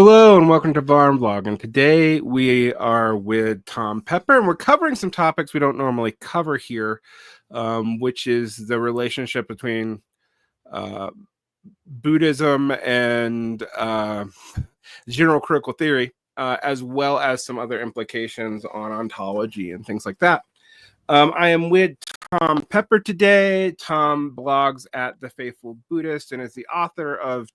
Hello and welcome to Varn Vlog, and today we are with Tom Pepper, and we're covering some topics we don't normally cover here, which is the relationship between Buddhism and general critical theory, as well as some other implications on ontology and things like that. I am with Tom Pepper today. Tom blogs at The Faithful Buddhist and is the author of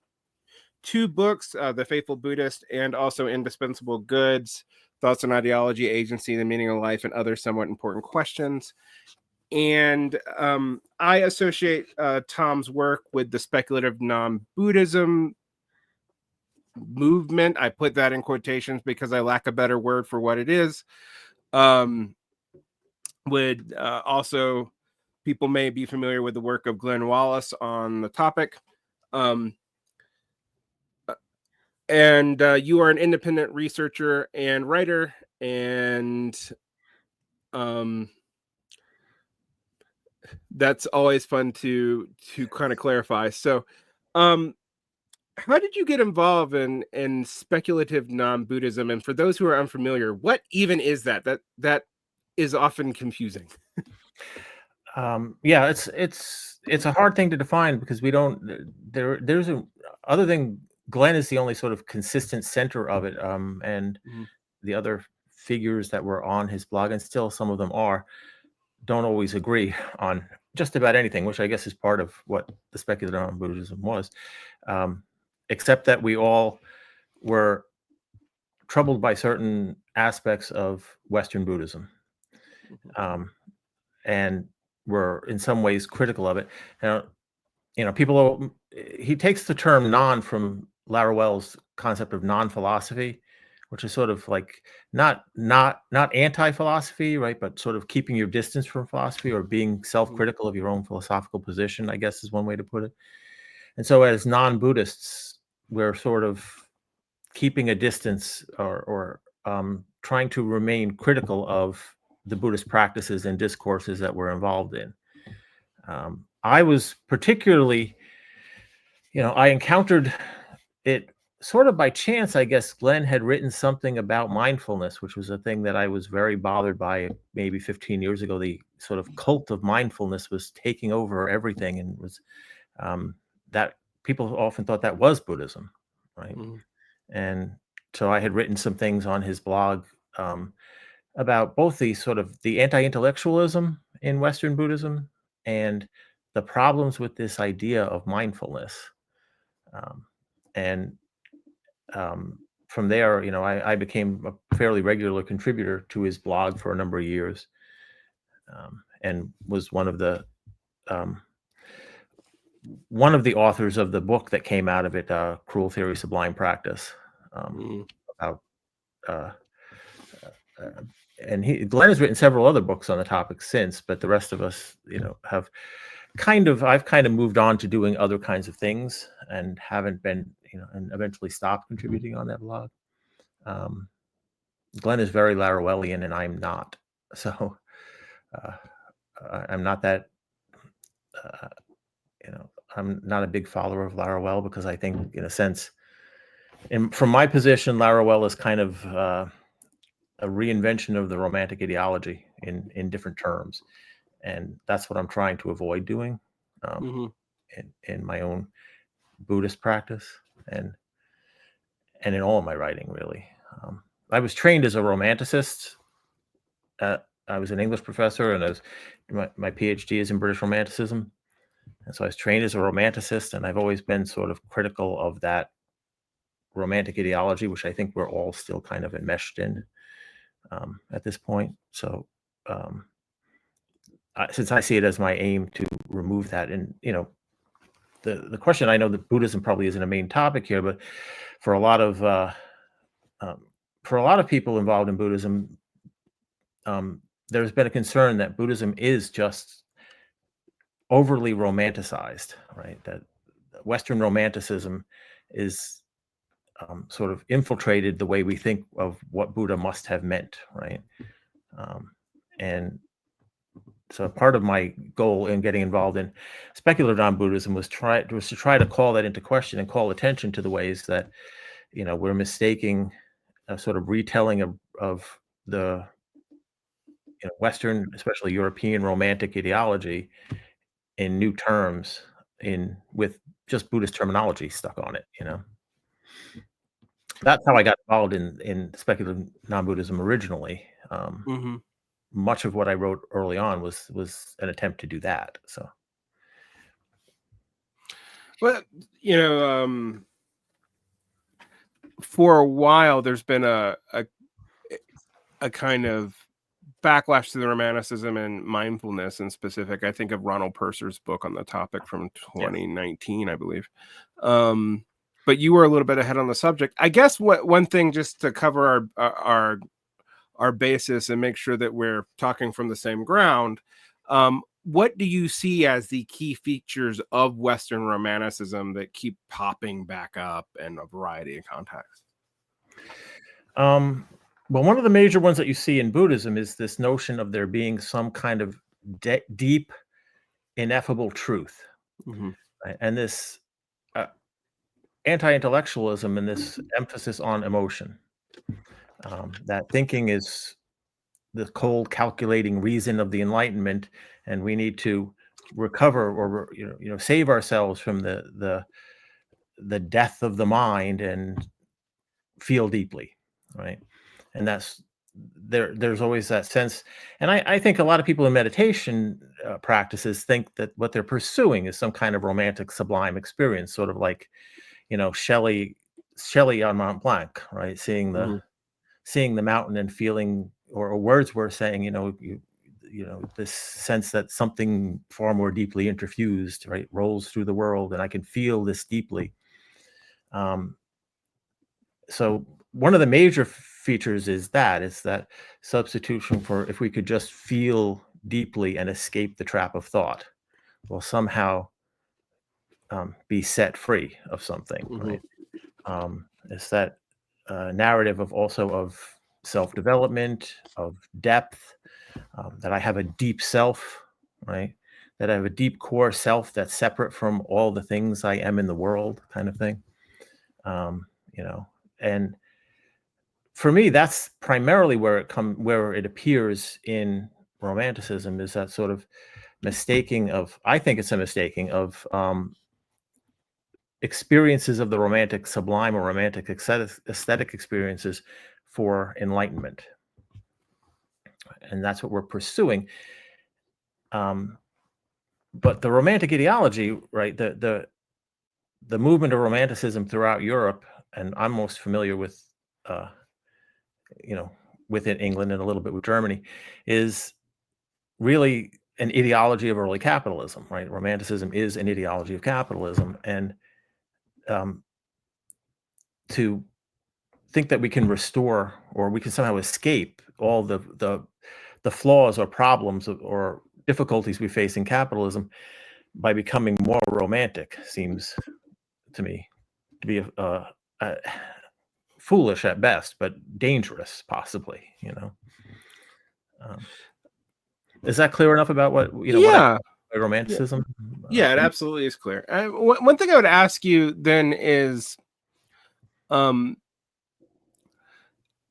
two books, The Faithful Buddhist and also Indispensable Goods, Thoughts on Ideology, Agency, the Meaning of Life, and Other Somewhat Important Questions. And I associate Tom's work with the speculative non-Buddhism movement. I put that in quotations because I lack a better word for what it is. Also, people may be familiar with the work of Glenn Wallace on the topic. And you are an independent researcher and writer, and that's always fun to kind of clarify. So, how did you get involved in speculative non-Buddhism? And for those who are unfamiliar, what even is that? That is often confusing. Yeah, it's a hard thing to define because we don't. There's a other thing. Glenn is the only sort of consistent center of it, and the other figures that were on his blog, and still some of them don't always agree on just about anything, which I guess is part of what the speculative non-Buddhism was, except that we all were troubled by certain aspects of Western Buddhism, and were in some ways critical of it. He takes the term non from Laruelle's concept of non-philosophy, which is sort of like not anti-philosophy, right? But sort of keeping your distance from philosophy or being self-critical of your own philosophical position, I guess is one way to put it. And so as non-Buddhists, we're sort of keeping a distance or trying to remain critical of the Buddhist practices and discourses that we're involved in. I was particularly, I encountered it sort of by chance. I guess Glenn had written something about mindfulness, which was a thing that I was very bothered by maybe 15 years ago. The sort of cult of mindfulness was taking over everything, and was that people often thought that was Buddhism, right? And so I had written some things on his blog about both the sort of the anti-intellectualism in Western Buddhism and the problems with this idea of mindfulness. From there, I became a fairly regular contributor to his blog for a number of years, and was one of the authors of the book that came out of it, Cruel Theory, Sublime Practice, about and Glenn has written several other books on the topic since, but the rest of us, have I've kind of moved on to doing other kinds of things and haven't been, and eventually stopped contributing on that blog. Glenn is very Laruellian and I'm not. So I'm not that, I'm not a big follower of Laruelle because I think, in a sense, from my position, Laruelle is kind of a reinvention of the Romantic ideology in different terms. And that's what I'm trying to avoid doing in my own Buddhist practice and in all of my writing, really. I was trained as a Romanticist. I was an English professor, and my PhD is in British Romanticism. And so I was trained as a Romanticist, and I've always been sort of critical of that Romantic ideology, which I think we're all still kind of enmeshed in at this point. So since I see it as my aim to remove that, and the question, I know that Buddhism probably isn't a main topic here, but for a lot of people involved in Buddhism, there's been a concern that Buddhism is just overly romanticized, right? That Western Romanticism is sort of infiltrated the way we think of what Buddha must have meant, right? And so part of my goal in getting involved in speculative non-Buddhism was to try to call that into question and call attention to the ways that we're mistaking a sort of retelling of the Western, especially European romantic ideology in new terms, with just Buddhist terminology stuck on it. That's how I got involved in speculative non-Buddhism originally. Mm-hmm. Much of what I wrote early on was an attempt to do that. So, well, for a while, there's been a kind of backlash to the Romanticism and mindfulness in specific. I think of Ronald Purser's book on the topic from 2019, I believe. But you were a little bit ahead on the subject. I guess one thing, just to cover our basis and make sure that we're talking from the same ground, what do you see as the key features of Western Romanticism that keep popping back up in a variety of contexts? Well, one of the major ones that you see in Buddhism is this notion of there being some kind of deep, ineffable truth. Mm-hmm. Right? And this anti-intellectualism and this emphasis on emotion. That thinking is the cold, calculating reason of the Enlightenment, and we need to recover or save ourselves from the death of the mind and feel deeply, right? And that's there's always that sense, and I think a lot of people in meditation practices think that what they're pursuing is some kind of romantic sublime experience, sort of like Shelley on Mont Blanc, right? Seeing the mountain and feeling, or Wordsworth saying, this sense that something far more deeply interfused, right, rolls through the world, and I can feel this deeply. So one of the major features is that substitution for, if we could just feel deeply and escape the trap of thought, will somehow be set free of something, right? It's that narrative of self-development, of depth, that I have a deep self, right? That I have a deep core self that's separate from all the things I am in the world, kind of thing. And for me, that's primarily where it appears in Romanticism, is that sort of I think it's a mistaking of experiences of the romantic sublime or romantic aesthetic experiences for enlightenment. And that's what we're pursuing. But the romantic ideology, right, the movement of Romanticism throughout Europe, and I'm most familiar with, within England and a little bit with Germany, is really an ideology of early capitalism, right? Romanticism is an ideology of capitalism, and to think that we can restore, or we can somehow escape all the flaws or problems or difficulties we face in capitalism by becoming more romantic seems to me to be foolish at best, but dangerous possibly. Is that clear enough about what Yeah. what Romanticism? Yeah, it absolutely is clear. One thing I would ask you then is, I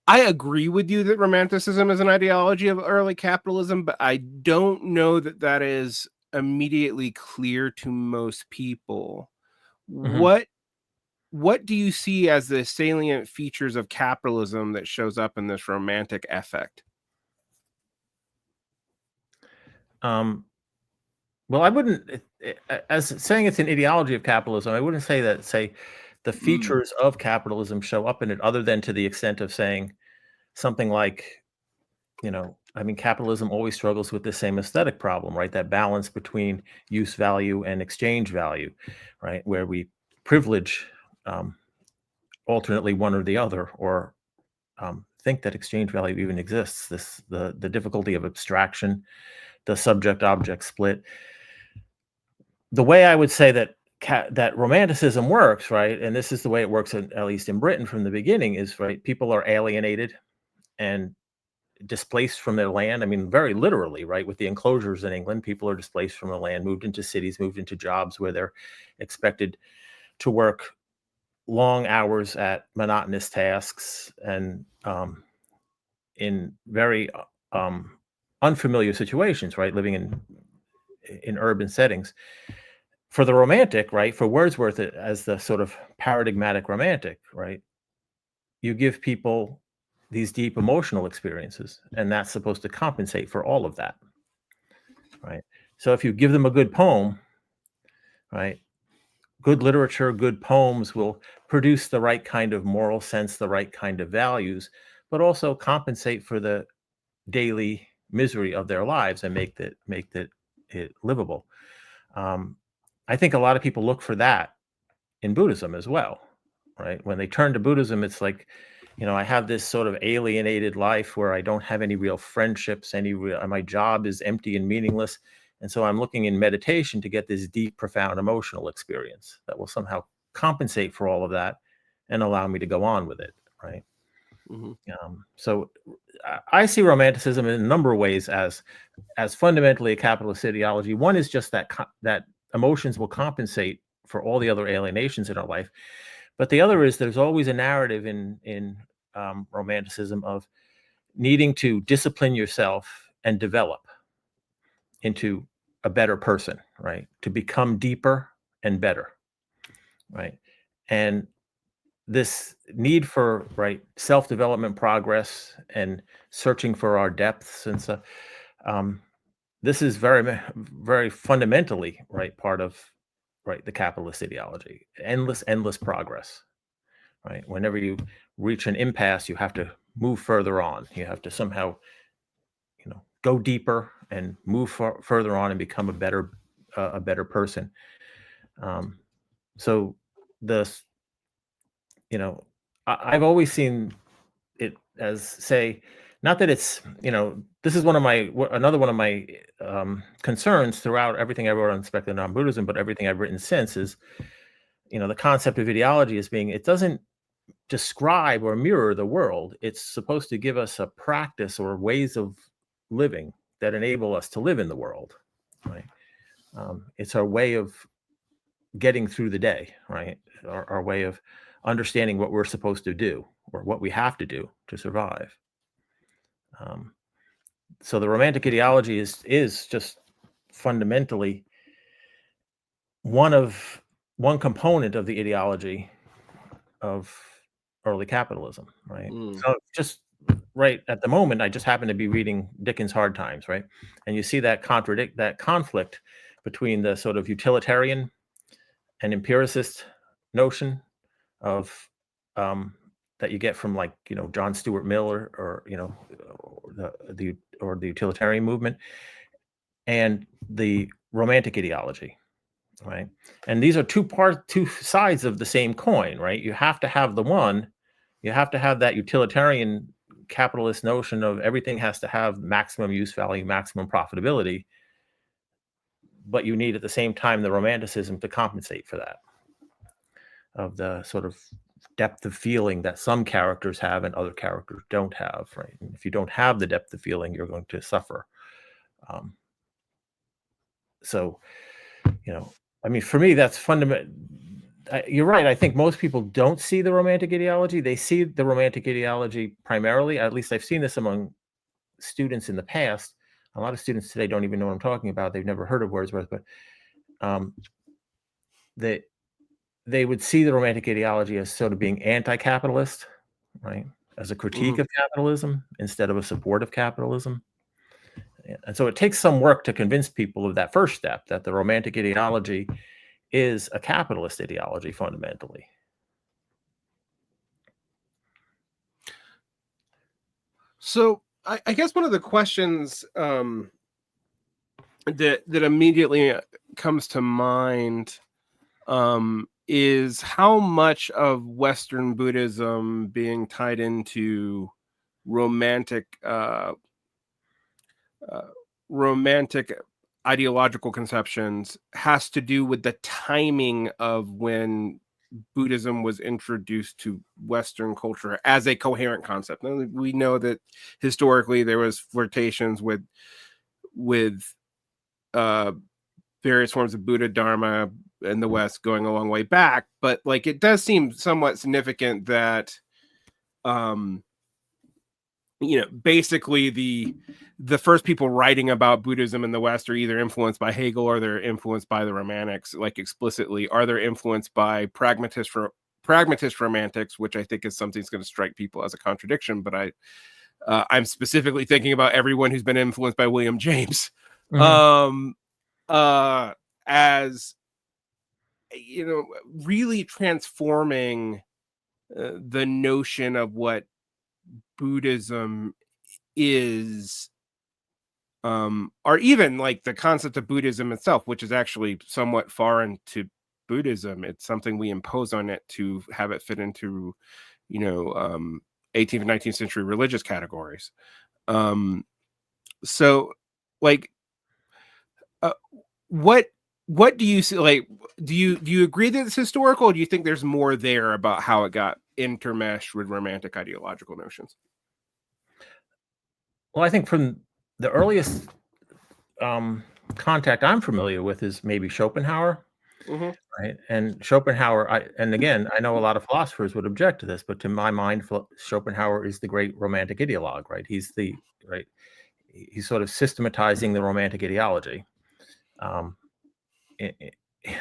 agree with you that Romanticism is an ideology of early capitalism, but I don't know that that is immediately clear to most people. Mhm. What do you see as the salient features of capitalism that shows up in this romantic affect? Well, I wouldn't, as saying it's an ideology of capitalism, I wouldn't say that, the features of capitalism show up in it, other than to the extent of saying something like, capitalism always struggles with the same aesthetic problem, right? That balance between use value and exchange value, right? Where we privilege alternately one or the other, or think that exchange value even exists. The difficulty of abstraction, the subject-object split. The way I would say that that Romanticism works, right, and this is the way it works, at least in Britain from the beginning, is, right, people are alienated and displaced from their land. I mean, very literally, right? With the enclosures in England, people are displaced from the land, moved into cities, moved into jobs where they're expected to work long hours at monotonous tasks and in very unfamiliar situations, right? Living in urban settings. For the romantic, right? For Wordsworth as the sort of paradigmatic romantic, right? You give people these deep emotional experiences, and that's supposed to compensate for all of that, right? So if you give them a good poem, right? Good literature, good poems will produce the right kind of moral sense, the right kind of values, but also compensate for the daily misery of their lives and make it livable. I think a lot of people look for that in Buddhism as well, right? When they turn to Buddhism, it's like, I have this sort of alienated life where I don't have any real friendships, my job is empty and meaningless. And so I'm looking in meditation to get this deep, profound emotional experience that will somehow compensate for all of that and allow me to go on with it, right? So I see Romanticism in a number of ways as fundamentally a capitalist ideology. One is just that emotions will compensate for all the other alienations in our life, but the other is there's always a narrative in Romanticism of needing to discipline yourself and develop into a better person, right? To become deeper and better, right? And this need for self-development, progress, and searching for our depths and so this is very fundamentally part of the capitalist ideology. Endless progress, right? Whenever you reach an impasse, you have to move further on. You have to somehow go deeper and move further on and become a better person. So this I've always seen it as, say, not that it's, this is another one of my concerns throughout everything I wrote on speculative non-Buddhism, but everything I've written since is, the concept of ideology as being, it doesn't describe or mirror the world. It's supposed to give us a practice or ways of living that enable us to live in the world, right? It's our way of getting through the day, right? Our way of understanding what we're supposed to do or what we have to do to survive. So the romantic ideology is just fundamentally one component of the ideology of early capitalism, right? So just right at the moment, I just happen to be reading Dickens' Hard Times, right? And you see that conflict between the sort of utilitarian and empiricist notion of that you get from John Stuart Mill or the utilitarian movement and the romantic ideology, right? And these are two sides of the same coin, right? You have to have you have to have that utilitarian capitalist notion of everything has to have maximum use value, maximum profitability, but you need at the same time the romanticism to compensate for that, of the sort of depth of feeling that some characters have and other characters don't have, right? And if you don't have the depth of feeling, you're going to suffer. So, I mean, for me, that's fundamental. You're right. I think most people don't see the romantic ideology. They see the romantic ideology primarily, at least I've seen this among students in the past. A lot of students today don't even know what I'm talking about. They've never heard of Wordsworth, but they would see the romantic ideology as sort of being anti-capitalist, right? As a critique of capitalism instead of a support of capitalism. And so it takes some work to convince people of that first step, that the romantic ideology is a capitalist ideology fundamentally. So I guess one of the questions that immediately comes to mind is how much of Western Buddhism being tied into romantic ideological conceptions has to do with the timing of when Buddhism was introduced to Western culture as a coherent concept. And we know that historically there was flirtations with various forms of Buddha Dharma in the West going a long way back, but like it does seem somewhat significant that basically the first people writing about Buddhism in the West are either influenced by Hegel or they're influenced by the Romantics, like explicitly, are they influenced by pragmatist Romantics, which I think is something that's going to strike people as a contradiction, but I'm specifically thinking about everyone who's been influenced by William James, as really transforming the notion of what Buddhism is, or even like the concept of Buddhism itself, which is actually somewhat foreign to Buddhism. It's something we impose on it to have it fit into 18th and 19th century religious categories. So like what do you see? Like, do you agree that it's historical, or do you think there's more there about how it got intermeshed with Romantic ideological notions? Well, I think from the earliest contact I'm familiar with is maybe Schopenhauer, right? And Schopenhauer, and again, I know a lot of philosophers would object to this, but to my mind, Schopenhauer is the great Romantic ideologue, right? He's sort of systematizing the Romantic ideology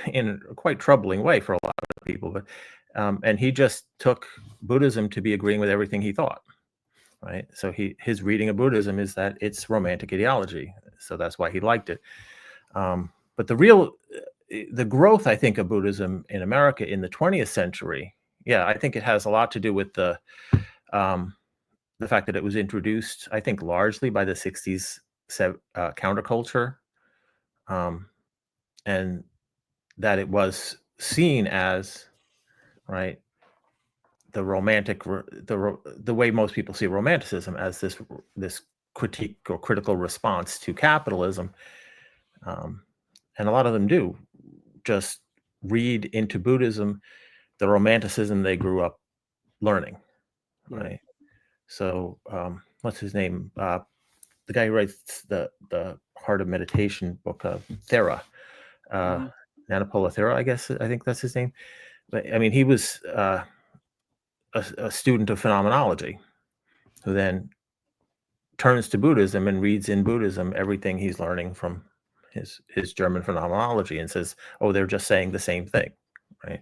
in a quite troubling way for a lot of people. But and he just took Buddhism to be agreeing with everything he thought, right? So his reading of Buddhism is that it's Romantic ideology, so that's why he liked it. But the growth, I think, of Buddhism in America in the 20th century, I think it has a lot to do with the fact that it was introduced, I think, largely by the 60s counterculture, and that it was seen as, right, the romantic, the way most people see Romanticism, as this critique or critical response to capitalism, and a lot of them do just read into Buddhism the Romanticism they grew up learning, right? So what's his name? The guy who writes the Heart of Meditation book, Thera, Nanapola Thera, I think that's his name. But I mean, he was a student of phenomenology who then turns to Buddhism and reads in Buddhism everything he's learning from his German phenomenology and says, oh, they're just saying the same thing, right?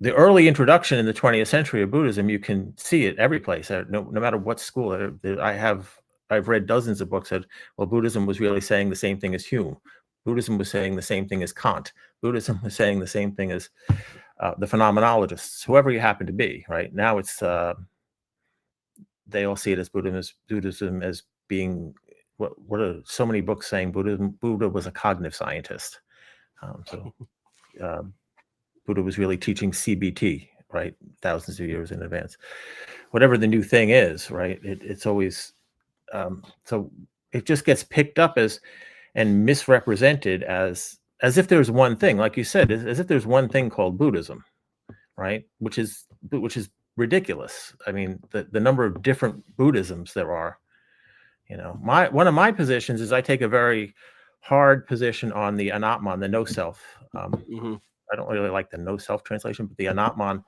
The early introduction in the 20th century of Buddhism, you can see it every place, no matter what school. I've read dozens of books that, well, Buddhism was really saying the same thing as Hume. Buddhism was saying the same thing as Kant. Buddhism was saying the same thing as the phenomenologists, whoever you happen to be, right? Now it's, they all see it as Buddhism as being, what are so many books saying Buddha was a cognitive scientist. Buddha was really teaching CBT, right? Thousands of years in advance. Whatever the new thing is, right? It's always, so it just gets picked up as and misrepresented as if there's one thing, like you said, as if there's one thing called Buddhism, right? Which is ridiculous. I mean, the number of different Buddhisms there are. One of my positions is I take a very hard position on the Anatman, the no self. I don't really like the no self translation, but the Anatman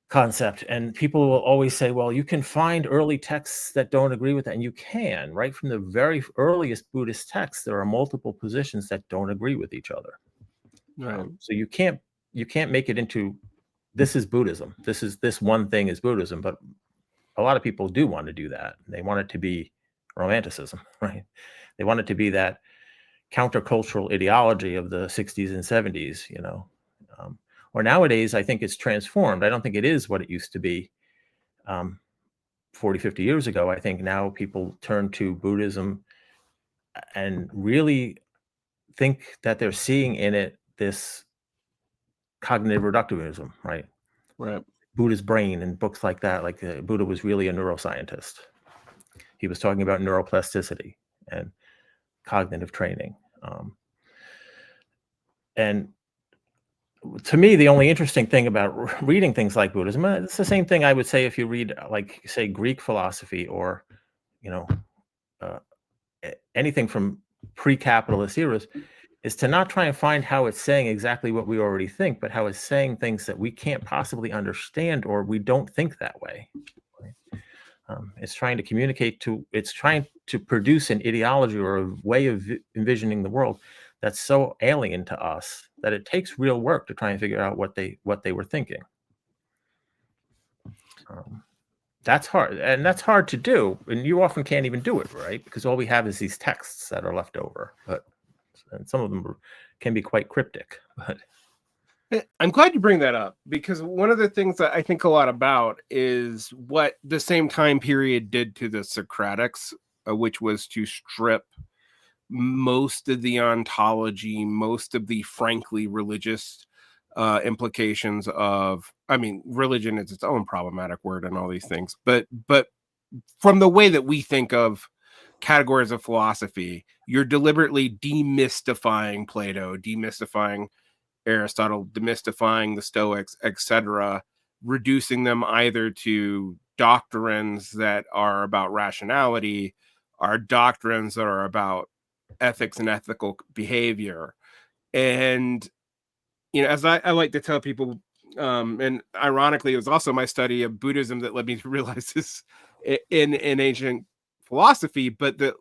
concept. And people will always say, well, you can find early texts that don't agree with that. And you can, right from the very earliest Buddhist texts, there are multiple positions that don't agree with each other. Right. So you can't make it into, this is Buddhism. This one thing is Buddhism. But a lot of people do want to do that. They want it to be Romanticism, right? They want it to be that countercultural ideology of the 60s and 70s, or nowadays, I think it's transformed. I don't think it is what it used to be 40, 50 years ago. I think now people turn to Buddhism and really think that they're seeing in it this cognitive reductivism, right? Right. Buddha's brain and books like that. Like Buddha was really a neuroscientist. He was talking about neuroplasticity and cognitive training. And to me, the only interesting thing about reading things like Buddhism, it's the same thing I would say if you read, like, say, Greek philosophy or, anything from pre-capitalist eras. is to not try and find how it's saying exactly what we already think, but how it's saying things that we can't possibly understand or we don't think that way. It's trying to communicate it's trying to produce an ideology or a way of envisioning the world that's so alien to us that it takes real work to try and figure out what they were thinking. That's hard, and that's hard to do, and you often can't even do it, right? Because all we have is these texts that are left over, and some of them can be quite cryptic. But I'm glad you bring that up, because one of the things that I think a lot about is what the same time period did to the Socratics, which was to strip most of the ontology, most of the frankly religious implications of, I mean, religion is its own problematic word and all these things, but from the way that we think of categories of philosophy, you're deliberately demystifying Plato, demystifying Aristotle, demystifying the Stoics, etc., reducing them either to doctrines that are about rationality, or doctrines that are about ethics and ethical behavior. And as I like to tell people, and ironically, it was also my study of Buddhism that led me to realize this in ancient philosophy, but the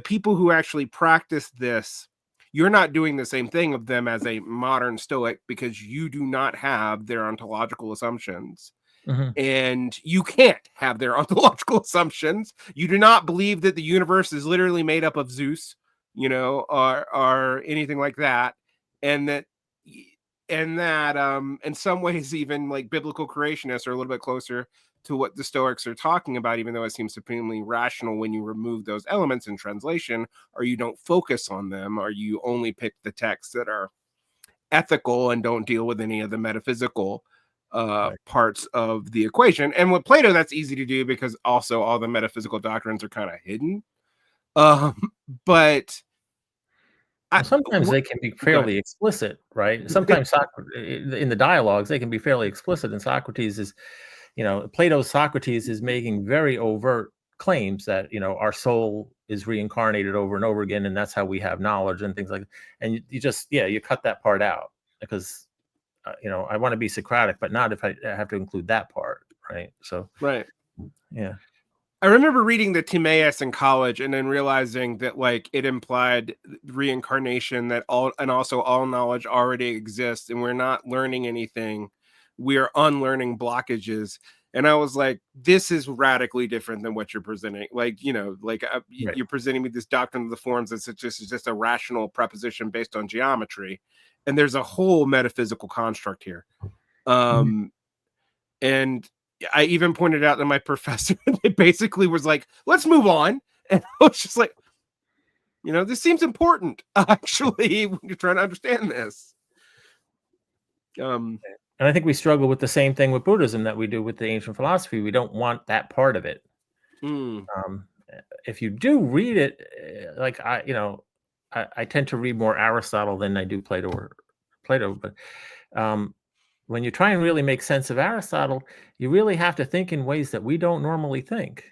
people who actually practice this, you're not doing the same thing of them as a modern Stoic, because you do not have their ontological assumptions. And you can't have their ontological assumptions. You do not believe that the universe is literally made up of Zeus, or anything like that. And that in some ways, even like biblical creationists are a little bit closer to what the Stoics are talking about, even though it seems supremely rational when you remove those elements in translation, or you don't focus on them, or you only pick the texts that are ethical and don't deal with any of the metaphysical parts of the equation. And with Plato, that's easy to do because also all the metaphysical doctrines are kind of hidden. But sometimes they can be fairly explicit, right? Sometimes in the dialogues, they can be fairly explicit. And Socrates is, Plato's Socrates is making very overt claims that, our soul is reincarnated over and over again, and that's how we have knowledge and things like that. And you just, you cut that part out because, I want to be Socratic, but not if I have to include that part, right? So, right. Yeah. I remember reading the Timaeus in college and then realizing that like it implied reincarnation, that also all knowledge already exists and we're not learning anything. We're unlearning blockages. And I was like, this is radically different than what you're presenting. Like, you're presenting me this doctrine of the forms that's just a rational preposition based on geometry. And there's a whole metaphysical construct here. And I even pointed out to my professor, it basically was like, let's move on. And I was just like, this seems important, actually, when you're trying to understand this. And I think we struggle with the same thing with Buddhism that we do with the ancient philosophy. We don't want that part of it. If you do read it, like I tend to read more Aristotle than I do Plato, but when you try and really make sense of Aristotle, you really have to think in ways that we don't normally think.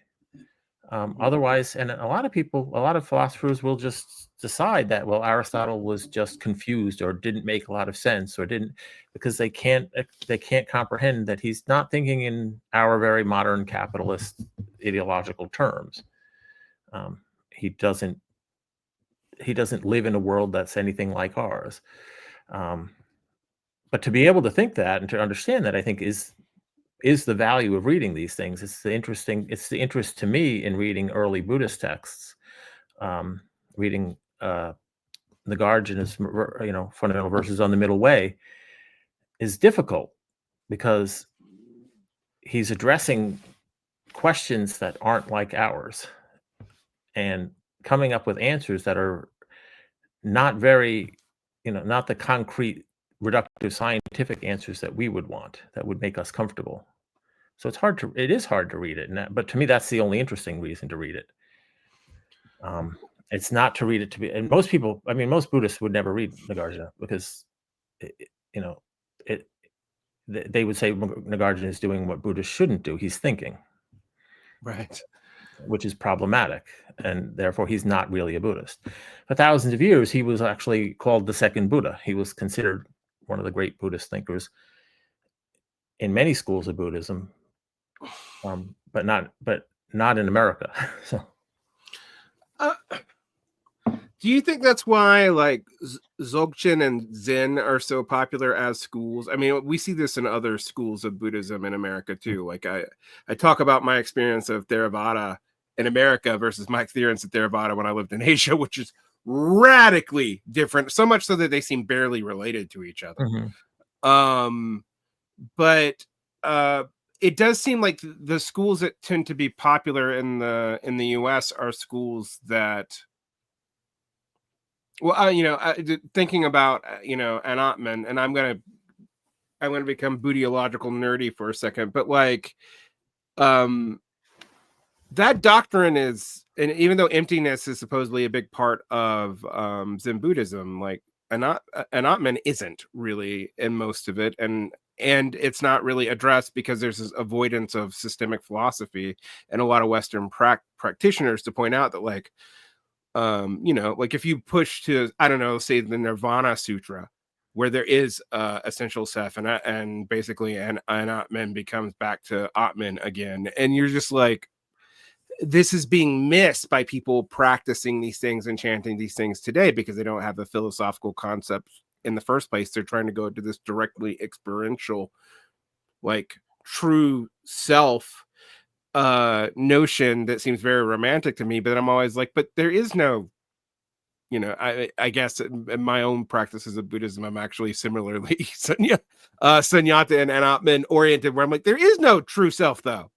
Otherwise, and a lot of philosophers will just decide that, well, Aristotle was just confused or didn't make a lot of sense or didn't, because they can't comprehend that he's not thinking in our very modern capitalist ideological terms. He doesn't live in a world that's anything like ours. But to be able to think that and to understand that, I think is the value of reading these things. It's the interest to me in reading early Buddhist texts, reading Nagarjuna's, fundamental verses on the middle way is difficult because he's addressing questions that aren't like ours and coming up with answers that are not very, not the concrete, reductive scientific answers that we would want, that would make us comfortable. So it is hard to read it, but to me, that's the only interesting reason to read it. It's not to read it to be, and most Buddhists would never read Nagarjuna because, they would say Nagarjuna is doing what Buddhists shouldn't do. He's thinking. Right. which is problematic, and therefore he's not really a Buddhist. For thousands of years, he was actually called the second Buddha. He was considered one of the great Buddhist thinkers in many schools of Buddhism, but not in America. So, do you think that's why like Zogchin and Zen are so popular as schools? I mean, we see this in other schools of Buddhism in America too. Like I talk about my experience of Theravada in America versus my experience of Theravada when I lived in Asia, which is radically different. So much so that they seem barely related to each other. But it does seem like the schools that tend to be popular in the US are schools that, well, thinking about Anatman, and I'm gonna become Buddhological nerdy for a second, but like, that doctrine is, and even though emptiness is supposedly a big part of Zen Buddhism, like Anatman isn't really in most of it, and it's not really addressed because there's this avoidance of systemic philosophy and a lot of Western practitioners to point out that like, like if you push to, I don't know, say the Nirvana Sutra, where there is essential self, and basically an Atman becomes back to Atman again, and you're just like, this is being missed by people practicing these things and chanting these things today because they don't have the philosophical concepts in the first place. They're trying to go to this directly experiential, like true self notion that seems very romantic to me, but I'm always like, but there is no, I guess in my own practices of Buddhism, I'm actually similarly Sunyata and Atman oriented, where I'm like, there is no true self though.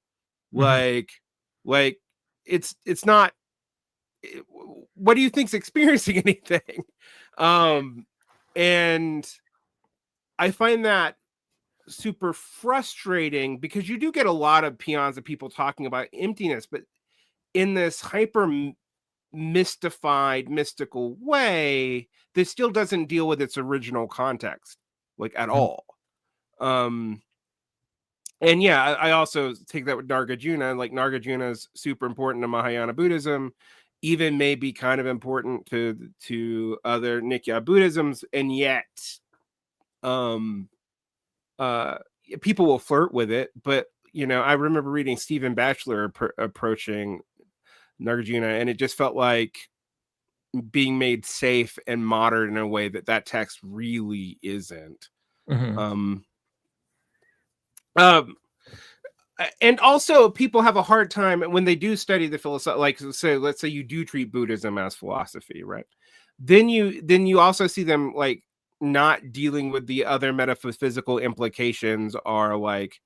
Like it's not, what do you think's experiencing anything? And I find that super frustrating because you do get a lot of peons of people talking about emptiness, but in this hyper mystified, mystical way that still doesn't deal with its original context, like at all. And yeah, I also take that with Nagarjuna. Like Nagarjuna is super important to Mahayana Buddhism, even maybe kind of important to other Nikaya Buddhisms, and yet people will flirt with it. But I remember reading Stephen Batchelor approaching Nagarjuna, and it just felt like being made safe and modern in a way that text really isn't. And also people have a hard time when they do study the philosophy, like let's say you do treat Buddhism as philosophy, right? Then you also see them like not dealing with the other metaphysical implications, are like,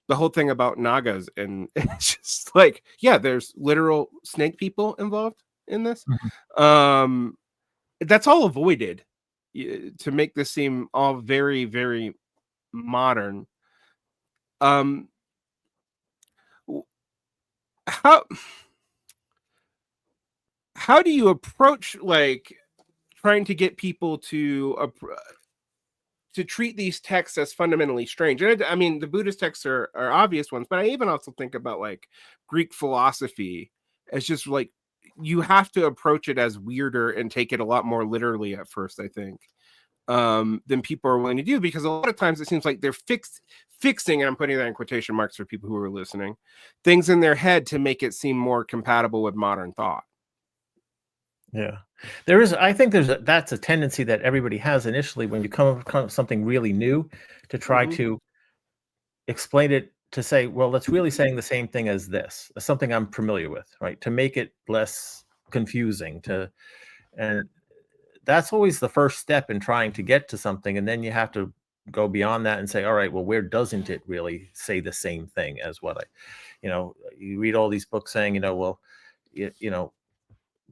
the whole thing about Nagas, and it's just like, yeah, there's literal snake people involved in this. That's all avoided to make this seem all very, very modern. How do you approach like trying to get people to treat these texts as fundamentally strange? And I mean, the Buddhist texts are obvious ones, but I even also think about like Greek philosophy as just like, you have to approach it as weirder and take it a lot more literally at first, I think, than people are willing to do, because a lot of times it seems like they're fixing, and I'm putting that in quotation marks for people who are listening, things in their head to make it seem more compatible with modern thought. Yeah, there is. I think that's a tendency that everybody has initially when you come with something really new, to try to explain it, to say, well, that's really saying the same thing as this, something I'm familiar with, right? To make it less confusing, and that's always the first step in trying to get to something. And then you have to go beyond that and say, all right, well, where doesn't it really say the same thing as what you read all these books saying, well,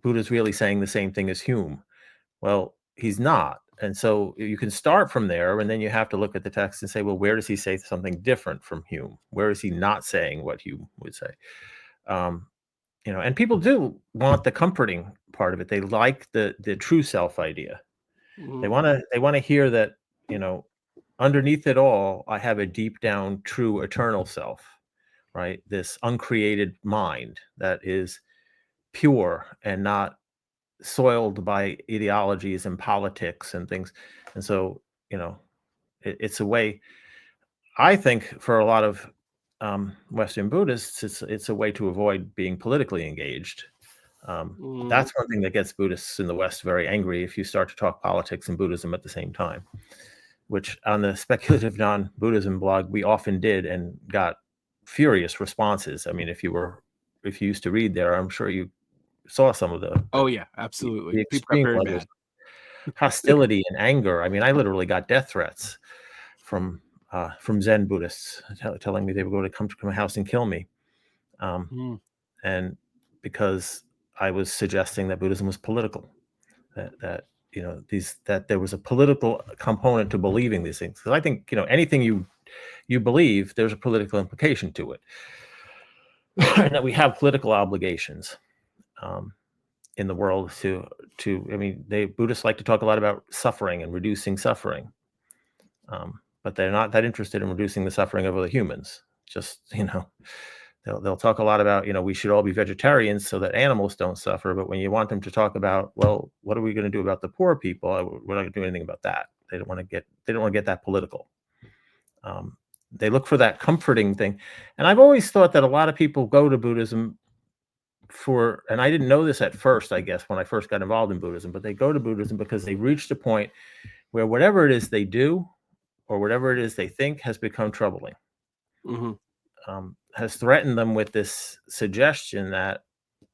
Buddha's really saying the same thing as Hume. Well, he's not. And so you can start from there, and then you have to look at the text and say, well, where does he say something different from Hume? Where is he not saying what Hume would say? And people do want the comforting part of it. They like the true self idea. They want to hear that, underneath it all, I have a deep down, true, eternal self, right? This uncreated mind that is pure and not soiled by ideologies and politics and things. And so, it's a way, I think, for a lot of Western Buddhists, it's a way to avoid being politically engaged. That's one thing that gets Buddhists in the West very angry if you start to talk politics and Buddhism at the same time, which on the speculative non-Buddhism blog we often did and got furious responses. I mean, if you used to read there, I'm sure you saw some of the Oh yeah, absolutely. the People got extreme very levels mad. of hostility and anger. I mean, I literally got death threats from Zen Buddhists telling me they were going to come to my house and kill me, and because I was suggesting that Buddhism was political, that that there was a political component to believing these things. Because I think anything you believe, there's a political implication to it, and that we have political obligations in the world to. I mean, Buddhists like to talk a lot about suffering and reducing suffering, but they're not that interested in reducing the suffering of other humans. Just they'll talk a lot about we should all be vegetarians so that animals don't suffer. But when you want them to talk about, well, what are we going to do about the poor people? We're not going to do anything about that. They don't want to get that political. They look for that comforting thing, and I've always thought that a lot of people go to Buddhism and I didn't know this at first, I guess, when I first got involved in Buddhism, but they go to Buddhism because they reached a point where whatever it is they do or whatever it is they think has become troubling. Has threatened them with this suggestion that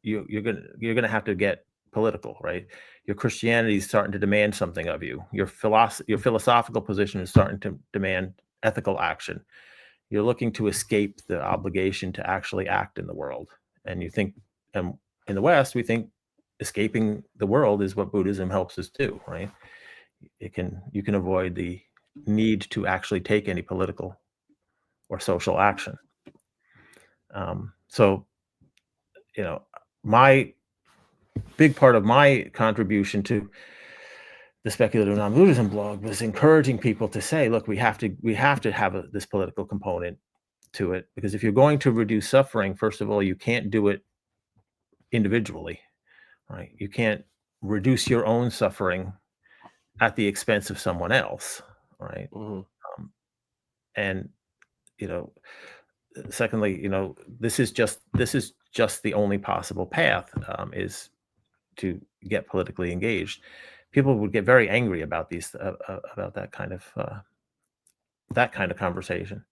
you're gonna have to get political, right? Your Christianity is starting to demand something of you. Your philosophical position is starting to demand ethical action. You're looking to escape the obligation to actually act in the world, and you think, in the West, we think escaping the world is what Buddhism helps us do, right? You can avoid the need to actually take any political or social action. So, my big part of my contribution to the speculative non-Buddhism blog was encouraging people to say, look, we have to have this political component to it, because if you're going to reduce suffering, first of all, you can't do it individually, right? You can't reduce your own suffering at the expense of someone else, right? And secondly, this is just the only possible path, is to get politically engaged. People would get very angry about about that kind of conversation.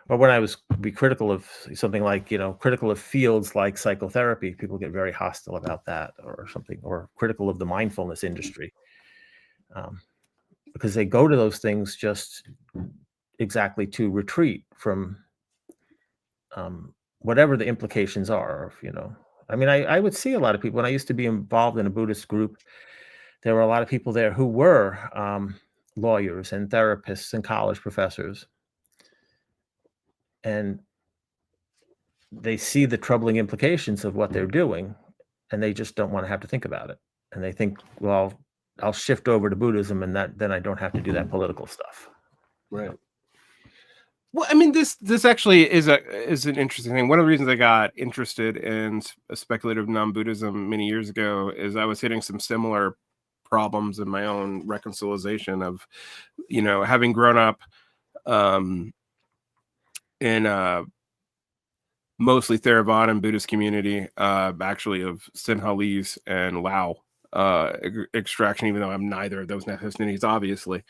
Or when I was be critical of something like critical of fields like psychotherapy, people get very hostile about that, or something, or critical of the mindfulness industry, because they go to those things just exactly to retreat from whatever the implications are of. I mean, I would see a lot of people when I used to be involved in a Buddhist group. There were a lot of people there who were lawyers and therapists and college professors, and they see the troubling implications of what they're doing, and they just don't want to have to think about it. And they think, well, I'll shift over to Buddhism, and then I don't have to do that political stuff. Right. Well, I mean, this actually is an interesting thing. One of the reasons I got interested in speculative non-Buddhism many years ago is I was hitting some similar problems in my own reconciliation of, having grown up in a mostly Theravada Buddhist community, actually of Sinhalese and Lao extraction, even though I'm neither of those ethnicities, obviously.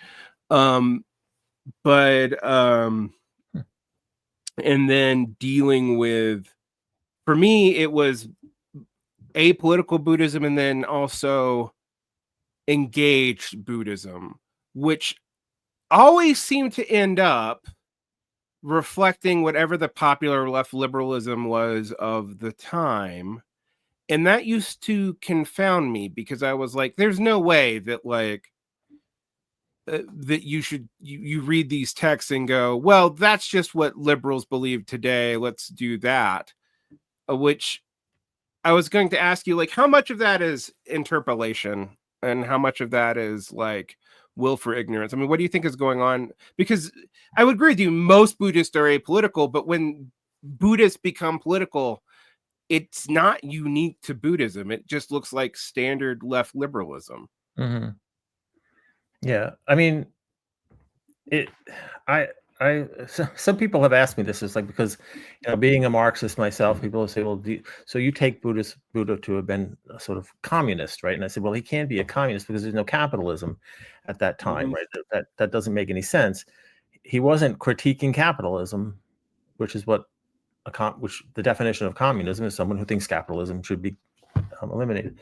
And then dealing with, for me, it was apolitical Buddhism and then also engaged Buddhism, which always seemed to end up reflecting whatever the popular left liberalism was of the time. And that used to confound me, because I was like, there's no way that that you read these texts and go, well, that's just what liberals believe today, let's do that. Which I was going to ask you, how much of that is interpolation and how much of that is will for ignorance? I mean, what do you think is going on? Because I would agree with you, most Buddhists are apolitical, but when Buddhists become political, it's not unique to Buddhism. It just looks like standard left liberalism. Mm-hmm. Yeah, I mean, some people have asked me this. Is like, because being a Marxist myself, people will say, well, so you take Buddha to have been a sort of communist, right? And I said, well, he can't be a communist because there's no capitalism at that time, right? That doesn't make any sense. He wasn't critiquing capitalism, which is what which the definition of communism is: someone who thinks capitalism should be eliminated.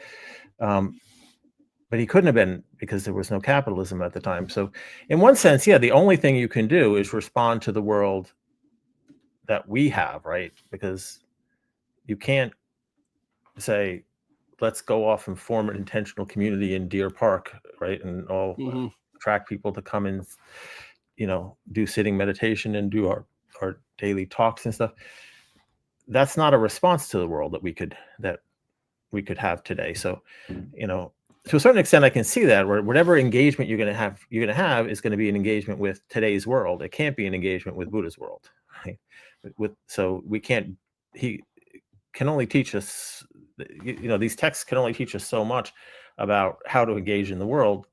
But he couldn't have been, because there was no capitalism at the time. So in one sense, yeah, the only thing you can do is respond to the world that we have, right? Because you can't say, let's go off and form an intentional community in Deer Park, right? And all attract people to come and, do sitting meditation and do our daily talks and stuff. That's not a response to the world that we could have today. So, to a certain extent, I can see that whatever engagement you're going to have is going to be an engagement with today's world. It can't be an engagement with Buddha's world, right? So we can't. He can only teach us. These texts can only teach us so much about how to engage in the world.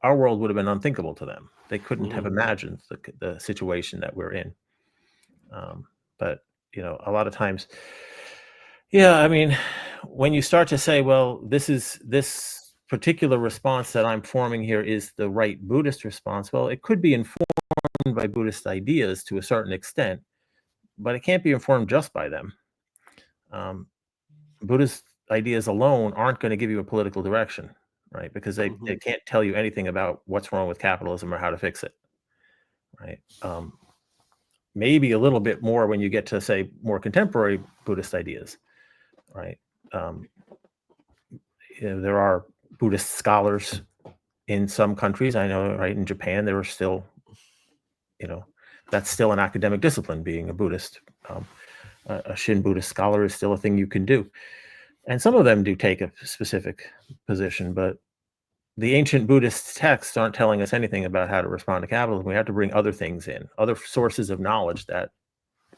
Our world would have been unthinkable to them. They couldn't have imagined the situation that we're in. But a lot of times, yeah, I mean, when you start to say, well, this particular response that I'm forming here is the right Buddhist response, well, it could be informed by Buddhist ideas to a certain extent, but it can't be informed just by them. Buddhist ideas alone aren't going to give you a political direction, right? Because they can't tell you anything about what's wrong with capitalism or how to fix it, right? Maybe a little bit more when you get to, say, more contemporary Buddhist ideas, right? There are Buddhist scholars in some countries. I know, right? In Japan, there are still, that's still an academic discipline, being a Buddhist. A Shin Buddhist scholar is still a thing you can do. And some of them do take a specific position, but the ancient Buddhist texts aren't telling us anything about how to respond to capitalism. We have to bring other things in, other sources of knowledge that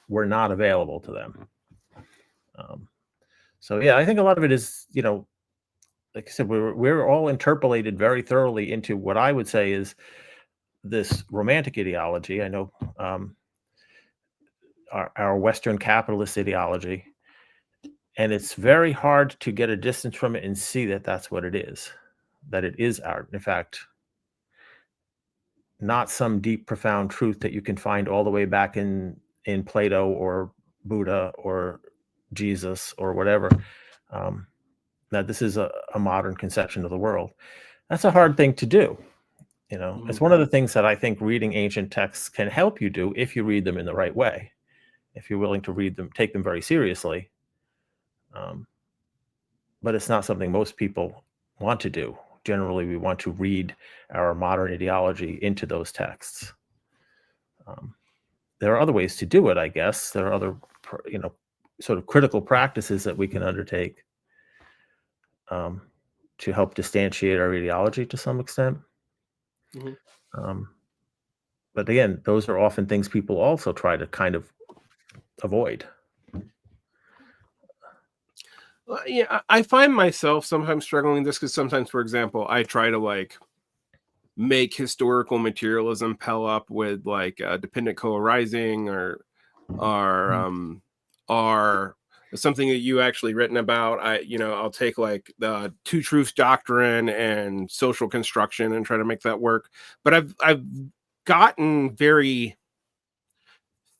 were not available to them. So yeah, I think a lot of it is, like I said, we're all interpolated very thoroughly into what I would say is this romantic ideology. I know our Western capitalist ideology, and it's very hard to get a distance from it and see that that's what it is. That it is in fact, not some deep, profound truth that you can find all the way back in Plato or Buddha or Jesus or whatever. That this is a modern conception of the world. That's a hard thing to do. It's one of the things that I think reading ancient texts can help you do if you read them in the right way, if you're willing to read them, take them very seriously. But it's not something most people want to do. Generally, we want to read our modern ideology into those texts. There are other ways to do it, I guess. There are other, sort of critical practices that we can undertake to help distantiate our ideology to some extent. But again, those are often things people also try to kind of avoid. Yeah, I find myself sometimes struggling with this because sometimes, for example, I try to make historical materialism pell up with dependent co-arising or something that you actually written about. I'll take the two truths doctrine and social construction and try to make that work. But I've gotten very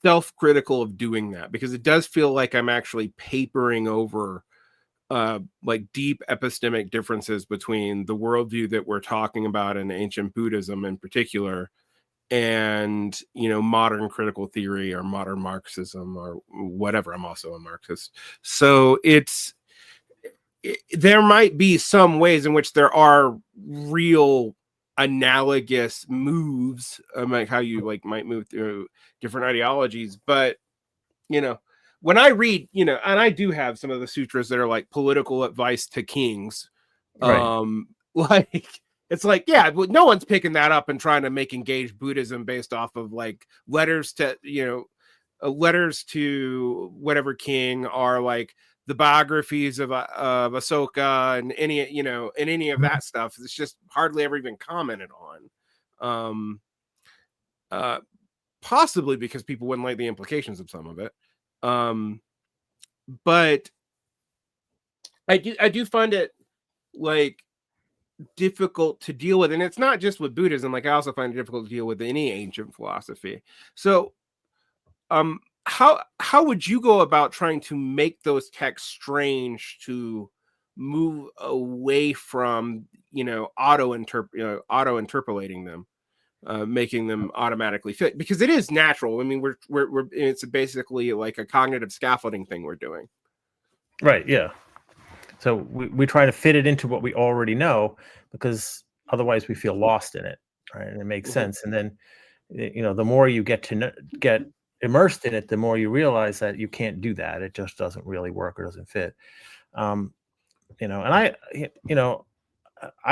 self-critical of doing that because it does feel like I'm actually papering over deep epistemic differences between the worldview that we're talking about in ancient Buddhism in particular and modern critical theory or modern Marxism or whatever. I'm also a Marxist, so there might be some ways in which there are real analogous moves, like how you might move through different ideologies, but when I read, and I do have some of the sutras that are political advice to kings, right. It's yeah, no one's picking that up and trying to make engaged Buddhism based off of letters to letters to whatever king are like the biographies of Ahsoka and any of that stuff. It's just hardly ever even commented on. Possibly because people wouldn't like the implications of some of it. But I do find it like difficult to deal with, and it's not just with Buddhism. Like I also find it difficult to deal with any ancient philosophy. So how would you go about trying to make those texts strange, to move away from auto interpolating them, making them automatically fit? Because it is natural. I mean, we're it's basically like a cognitive scaffolding thing we're doing. Right. Yeah. So we try to fit it into what we already know, because otherwise we feel lost in it, right? And it makes sense. And then, the more you get immersed in it, the more you realize that you can't do that. It just doesn't really work or doesn't fit. And I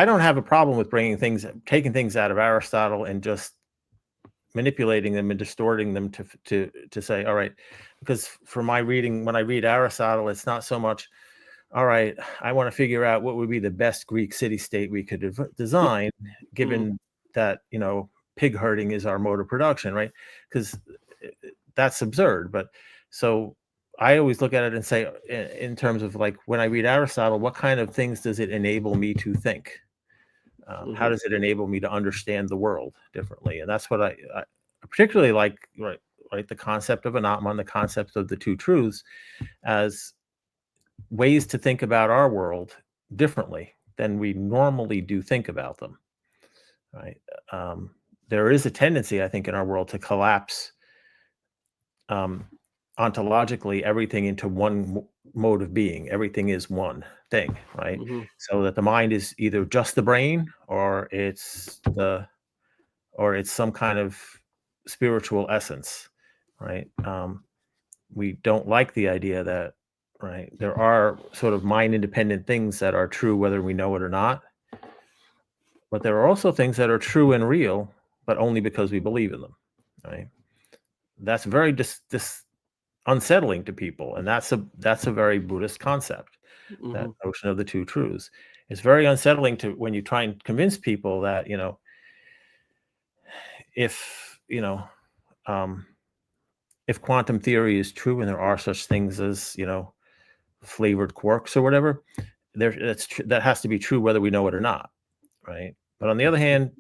don't have a problem with taking things out of Aristotle and just manipulating them and distorting them to say, all right, because for my reading, when I read Aristotle, it's not so much, all right, I want to figure out what would be the best Greek city-state we could design, given that, pig herding is our mode of production, right? Because that's absurd. But so I always look at it and say, in terms of like, when I read Aristotle, what kind of things does it enable me to think? How does it enable me to understand the world differently? And that's what I particularly like, right? The concept of an Atman, the concept of the two truths, as ways to think about our world differently than we normally do think about them, right? There is a tendency, I think, in our world to collapse ontologically everything into one mode of being. Everything is one thing, right? So that the mind is either just the brain, or it's some kind of spiritual essence, right? We don't like the idea that, right, there are sort of mind independent things that are true whether we know it or not, but there are also things that are true and real, but only because we believe in them, right? That's very unsettling to people, and that's a very Buddhist concept. That notion of the two truths. It's very unsettling when you try and convince people that, if quantum theory is true and there are such things as, flavored quarks or whatever, that has to be true whether we know it or not, right? But on the other hand,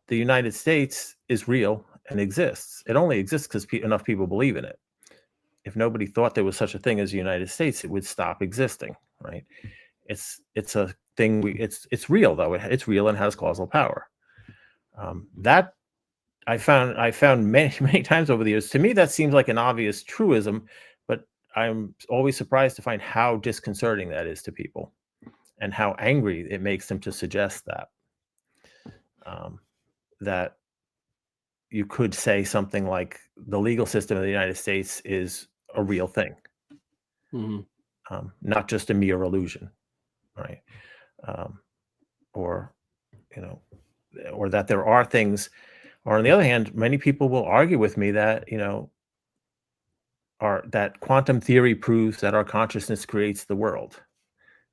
the United States is real and exists. It only exists because enough people believe in it. If nobody thought there was such a thing as the United States, it would stop existing, right? It's a thing. It's real, though. It's real and has causal power. That I found many times over the years. To me, that seems like an obvious truism, but I'm always surprised to find how disconcerting that is to people, and how angry it makes them to suggest that. That you could say something like the legal system of the United States is a real thing, not just a mere illusion, right? Or that there are things. Or on the other hand, many people will argue with me that that quantum theory proves that our consciousness creates the world,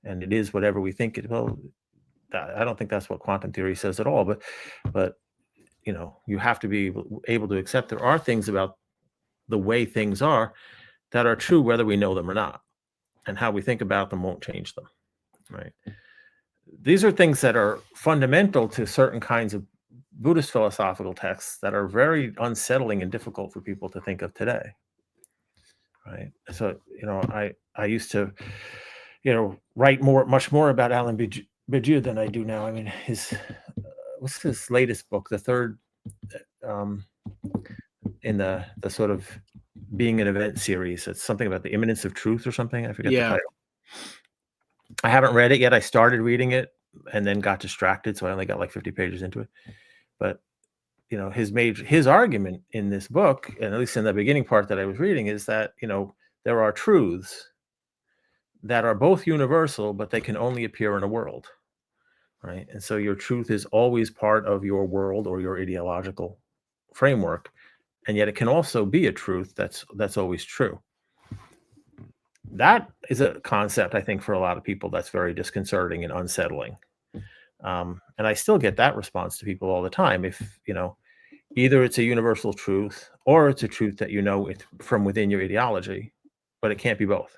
and it is whatever we think it. Well, I don't think that's what quantum theory says at all. But you have to be able to accept there are things about the way things are that are true whether we know them or not, and how we think about them won't change them, right? These are things that are fundamental to certain kinds of Buddhist philosophical texts that are very unsettling and difficult for people to think of today, right? So I used to write much more about Alan Badiou than I do now. I mean, what's his latest book, the third in the sort of Being an Event series? It's something about the imminence of truth or something. I forget the title. I haven't read it yet. I started reading it and then got distracted, so I only got like 50 pages into it. But his argument in this book, and at least in the beginning part that I was reading, is that there are truths that are both universal, but they can only appear in a world, right? And so your truth is always part of your world or your ideological framework, and yet it can also be a truth that's always true. That is a concept, I think, for a lot of people that's very disconcerting and unsettling. And I still get that response to people all the time. If, either it's a universal truth or it's a truth that it's from within your ideology, but it can't be both.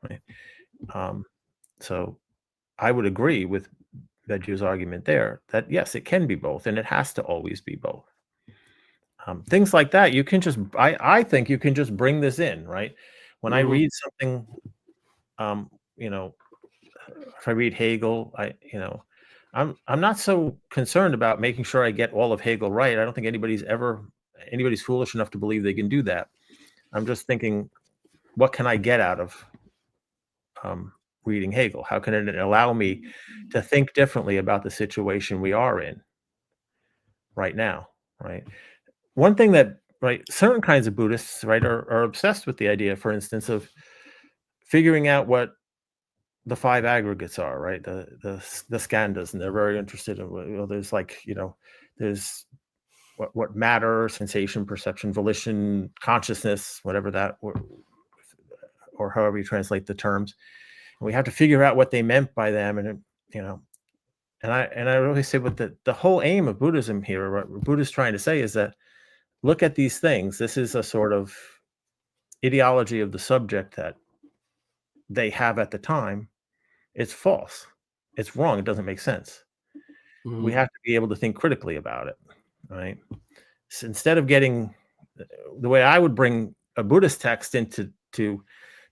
Right? So I would agree with Veju's argument there that yes, it can be both, and it has to always be both. Things like that, you can just, I think you can just bring this in, right? When I read something, if I read Hegel, I'm not so concerned about making sure I get all of Hegel right. I don't think anybody's foolish enough to believe they can do that. I'm just thinking, what can I get out of reading Hegel? How can it allow me to think differently about the situation we are in right now, right? One thing that, certain kinds of Buddhists, are obsessed with the idea, for instance, of figuring out what the five aggregates are, right? The skandhas, and they're very interested in, there's there's what matter, sensation, perception, volition, consciousness, whatever that, or however you translate the terms. And we have to figure out what they meant by them, and and I really say what the whole aim of Buddhism here, what Buddha's trying to say is that look at these things. This is a sort of ideology of the subject that they have at the time. It's false. It's wrong. It doesn't make sense. We have to be able to think critically about it, right? So instead of getting, the way I would bring a Buddhist text into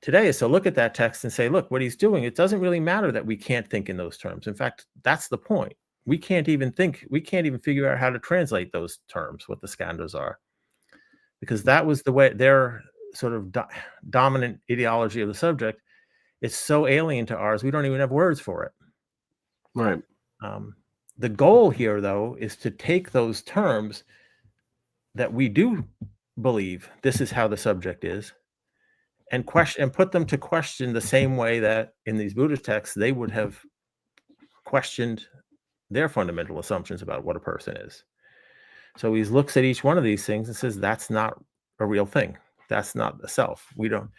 today is to look at that text and say, look, what he's doing, it doesn't really matter that we can't think in those terms. In fact, that's the point. We can't even figure out how to translate those terms, what the skandhas are, because that was the way their sort of dominant ideology of the subject. It's so alien to ours, we don't even have words for it. Right. The goal here, though, is to take those terms that we do believe this is how the subject is, and put them to question the same way that in these Buddhist texts they would have questioned their fundamental assumptions about what a person is. So he looks at each one of these things and says, that's not a real thing. That's not the self. When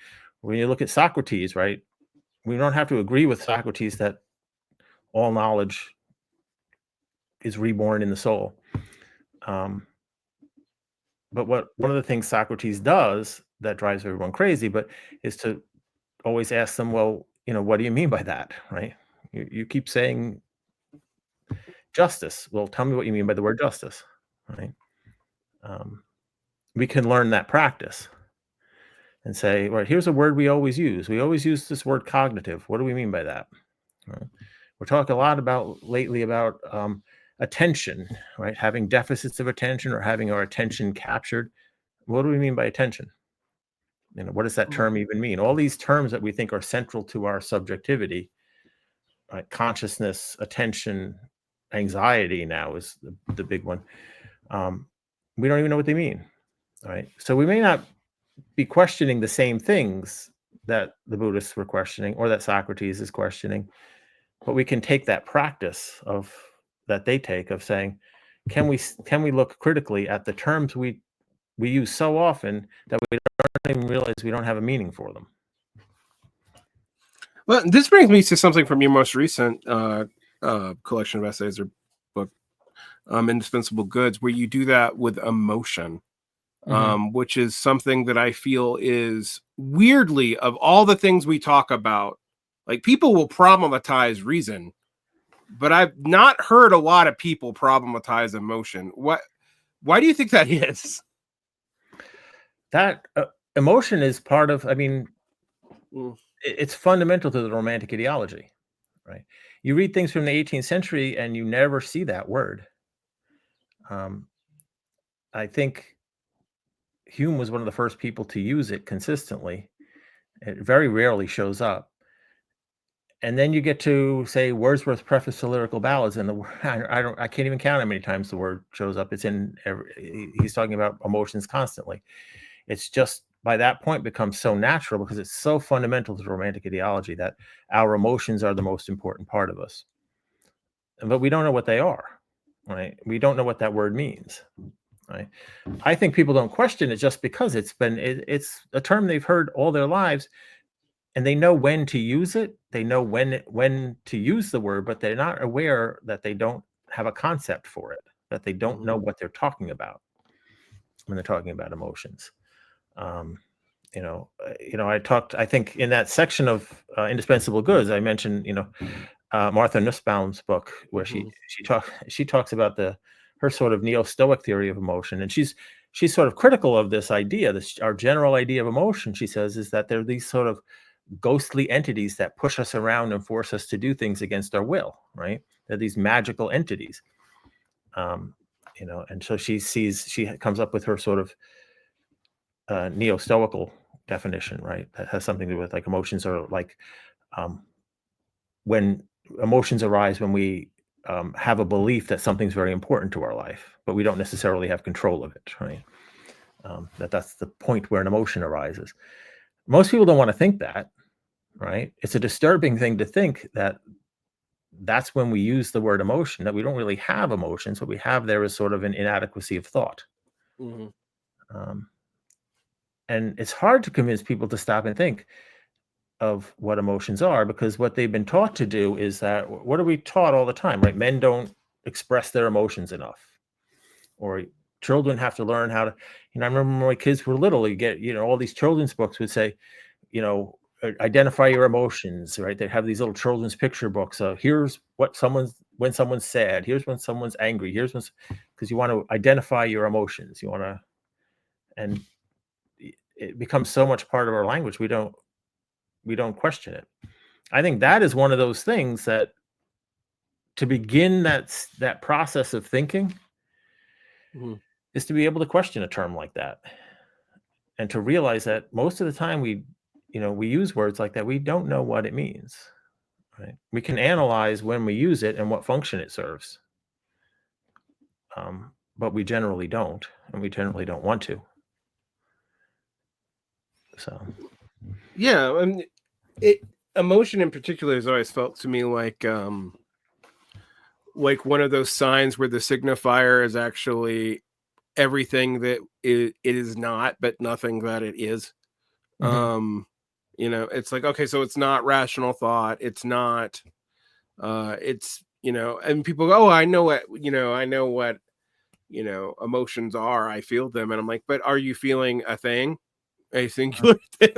you look at Socrates, right, we don't have to agree with Socrates that all knowledge is reborn in the soul. But one of the things Socrates does that drives everyone crazy, is to always ask them, well, what do you mean by that, right? You keep saying justice. Well, tell me what you mean by the word justice, right? We can learn that practice and say, right, here's a word we always use. We always use this word cognitive. What do we mean by that? Right? We're talking a lot lately about attention, right? Having deficits of attention or having our attention captured. What do we mean by attention? What does that term even mean? All these terms that we think are central to our subjectivity, right? Consciousness, attention, anxiety now is the big one. We don't even know what they mean, right? So we may not be questioning the same things that the Buddhists were questioning or that Socrates is questioning, but we can take that practice that they take of saying, can we look critically at the terms we use so often that we don't even realize we don't have a meaning for them. Well, this brings me to something from your most recent collection of essays or book, Indispensable Goods, where you do that with emotion, which is something that I feel is weirdly, of all the things we talk about, like people will problematize reason, but I've not heard a lot of people problematize emotion. Why do you think that is? That emotion is part of, it's fundamental to the Romantic ideology, right? You read things from the 18th century and you never see that word. I think Hume was one of the first people to use it consistently. It very rarely shows up. And then you get to say Wordsworth's preface to Lyrical Ballads, and I can't even count how many times the word shows up. It's in he's talking about emotions constantly. It's just by that point becomes so natural because it's so fundamental to the Romantic ideology that our emotions are the most important part of us. But we don't know what they are, right? We don't know what that word means. Right? I think people don't question it just because it's a term they've heard all their lives, and they know when to use it. They know when to use the word, but they're not aware that they don't have a concept for it, that they don't know what they're talking about when they're talking about emotions. I think in that section of indispensable goods, I mentioned, Martha Nussbaum's book, where she talks about her sort of neo-Stoic theory of emotion, and she's sort of critical of this idea. Our general idea of emotion, she says, is that they're these sort of ghostly entities that push us around and force us to do things against our will. Right? They're these magical entities. And so she comes up with her sort of neo-Stoical definition, right? That has something to do with like emotions are like when emotions arise when we have a belief that something's very important to our life, but we don't necessarily have control of it, right? That's the point where an emotion arises. Most people don't want to think that, right? It's a disturbing thing to think that that's when we use the word emotion, that we don't really have emotions. What we have there is sort of an inadequacy of thought. And it's hard to convince people to stop and think of what emotions are, because what they've been taught to do is that, what are we taught all the time, right? Men don't express their emotions enough, or children have to learn how to, I remember when my kids were little, you get, all these children's books would say, identify your emotions, right? They have these little children's picture books. Here's what when someone's sad, here's when someone's angry, because you want to identify your emotions. And it becomes so much part of our language, we don't question it. I think that is one of those things that, to begin that process of thinking, is to be able to question a term like that, and to realize that most of the time we use words like that, we don't know what it means. Right? We can analyze when we use it and what function it serves, but we generally don't, and we generally don't want to. So, yeah, and emotion in particular has always felt to me like one of those signs where the signifier is actually everything that it is not, but nothing that it is. It's like, okay, so it's not rational thought, it's not it's and people go, oh, I know what emotions are, I feel them, and I'm like, but are you feeling a thing, a singular thing?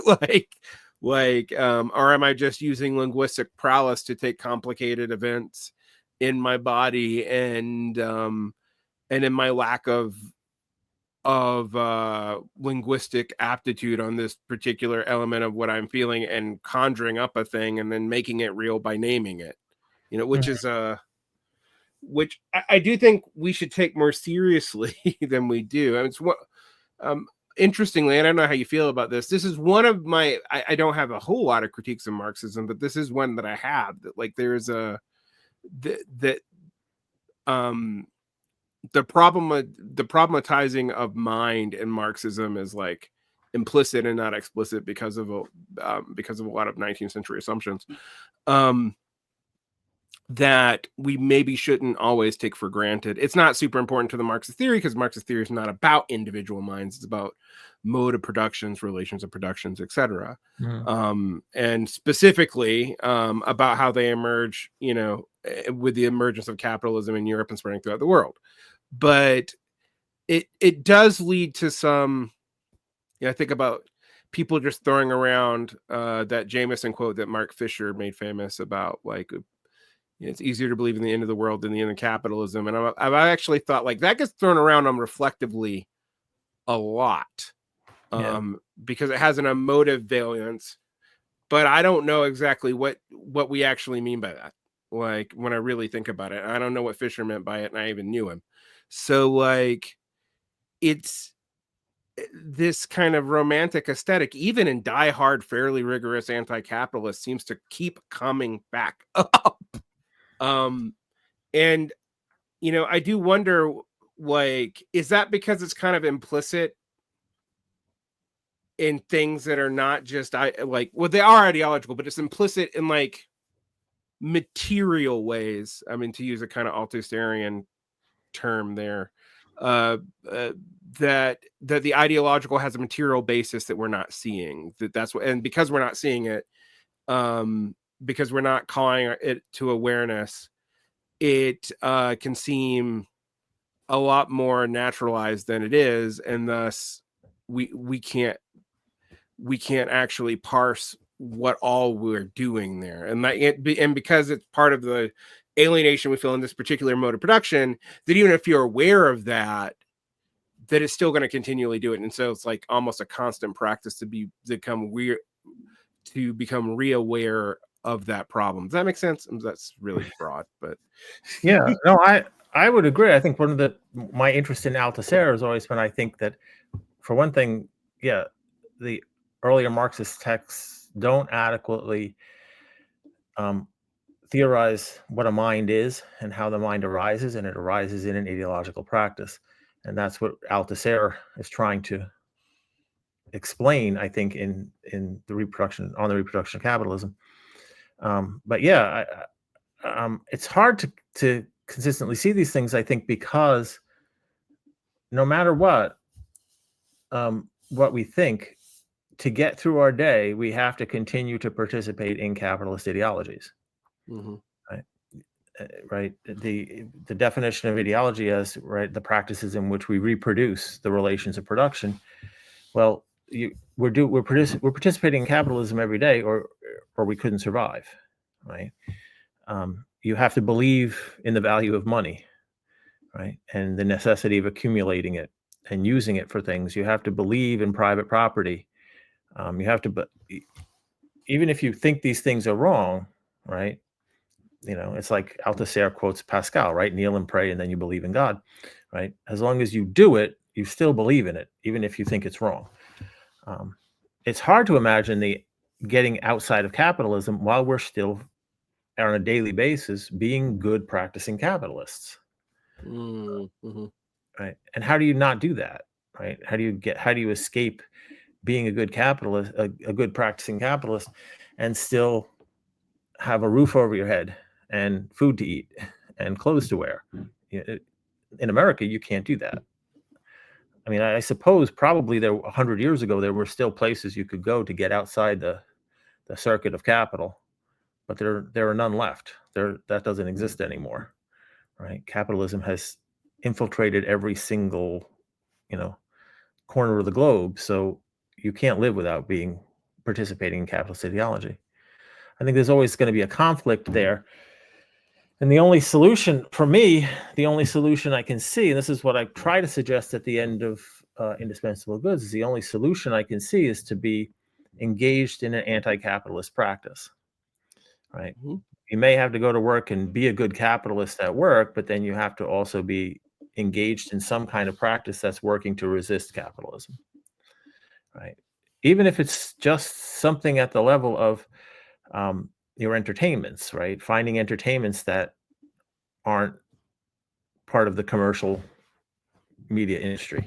Or am I just using linguistic prowess to take complicated events in my body and in my lack of linguistic aptitude on this particular element of what I'm feeling, and conjuring up a thing and then making it real by naming it, which is which I do think we should take more seriously than we do. I mean, it's what interestingly, I don't know how you feel about this. This is one of my, I don't have a whole lot of critiques of Marxism, but this is one that I have, that like there is the problematizing of mind in Marxism is like implicit and not explicit because of a lot of 19th century assumptions that we maybe shouldn't always take for granted. It's not super important to the Marxist theory, because Marxist theory is not about individual minds. It's about mode of productions, relations of productions, etc. And specifically about how they emerge, with the emergence of capitalism in Europe and spreading throughout the world. But it does lead to some, I think about people just throwing around that Jameson quote that Mark Fisher made famous about, like, it's easier to believe in the end of the world than the end of capitalism. And I've actually thought, like, that gets thrown around on reflectively a lot because it has an emotive valence, but I don't know exactly what we actually mean by that. Like, when I really think about it, I don't know what Fisher meant by it, and I even knew him. So like, it's this kind of romantic aesthetic, even in diehard, fairly rigorous anti-capitalist, seems to keep coming back up. And I do wonder, like, is that because it's kind of implicit in things that are not just they are ideological, but it's implicit in like material ways. I mean, to use a kind of Althusserian term there, uh, that the ideological has a material basis that we're not seeing. That's what, and because we're not seeing it, because we're not calling it to awareness, it can seem a lot more naturalized than it is, and thus we can't actually parse what all we're doing there, and because it's part of the alienation we feel in this particular mode of production, that even if you're aware of that it's still going to continually do it. And so it's like almost a constant practice to become re-aware of that problem. Does that make sense? That's really broad, but yeah, no, I would agree. I think one of my interest in Althusser has always been, I think that, for one thing, yeah, the earlier Marxist texts don't adequately theorize what a mind is and how the mind arises, and it arises in an ideological practice. And that's what Althusser is trying to explain, I think, in the reproduction of capitalism. But yeah, it's hard to consistently see these things, I think, because no matter what we think, to get through our day, we have to continue to participate in capitalist ideologies. Mm-hmm. Right. The definition of ideology as, right, the practices in which we reproduce the relations of production. Well, we're participating in capitalism every day, or we couldn't survive. Right. You have to believe in the value of money, right, and the necessity of accumulating it and using it for things. You have to believe in private property. You have to, but even if you think these things are wrong, right? It's like Althusser quotes Pascal, right? Kneel and pray, and then you believe in God, right? As long as you do it, you still believe in it, even if you think it's wrong. It's hard to imagine the getting outside of capitalism while we're still on a daily basis being good practicing capitalists. Mm-hmm. Right. And how do you not do that? Right. How do you escape being a good capitalist, a good practicing capitalist, and still have a roof over your head and food to eat and clothes to wear? In America, you can't do that. I mean, I suppose probably 100 years ago, there were still places you could go to get outside the circuit of capital, but there are none left. That doesn't exist anymore, right? Capitalism has infiltrated every single, corner of the globe, so you can't live without participating in capitalist ideology. I think there's always going to be a conflict there. And the only solution for me, the only solution I can see, and this is what I try to suggest at the end of Indispensable Goods, is the only solution I can see is to be engaged in an anti-capitalist practice, right? Mm-hmm. You may have to go to work and be a good capitalist at work, but then you have to also be engaged in some kind of practice that's working to resist capitalism, right? Even if it's just something at the level of your entertainments, right? Finding entertainments that aren't part of the commercial media industry,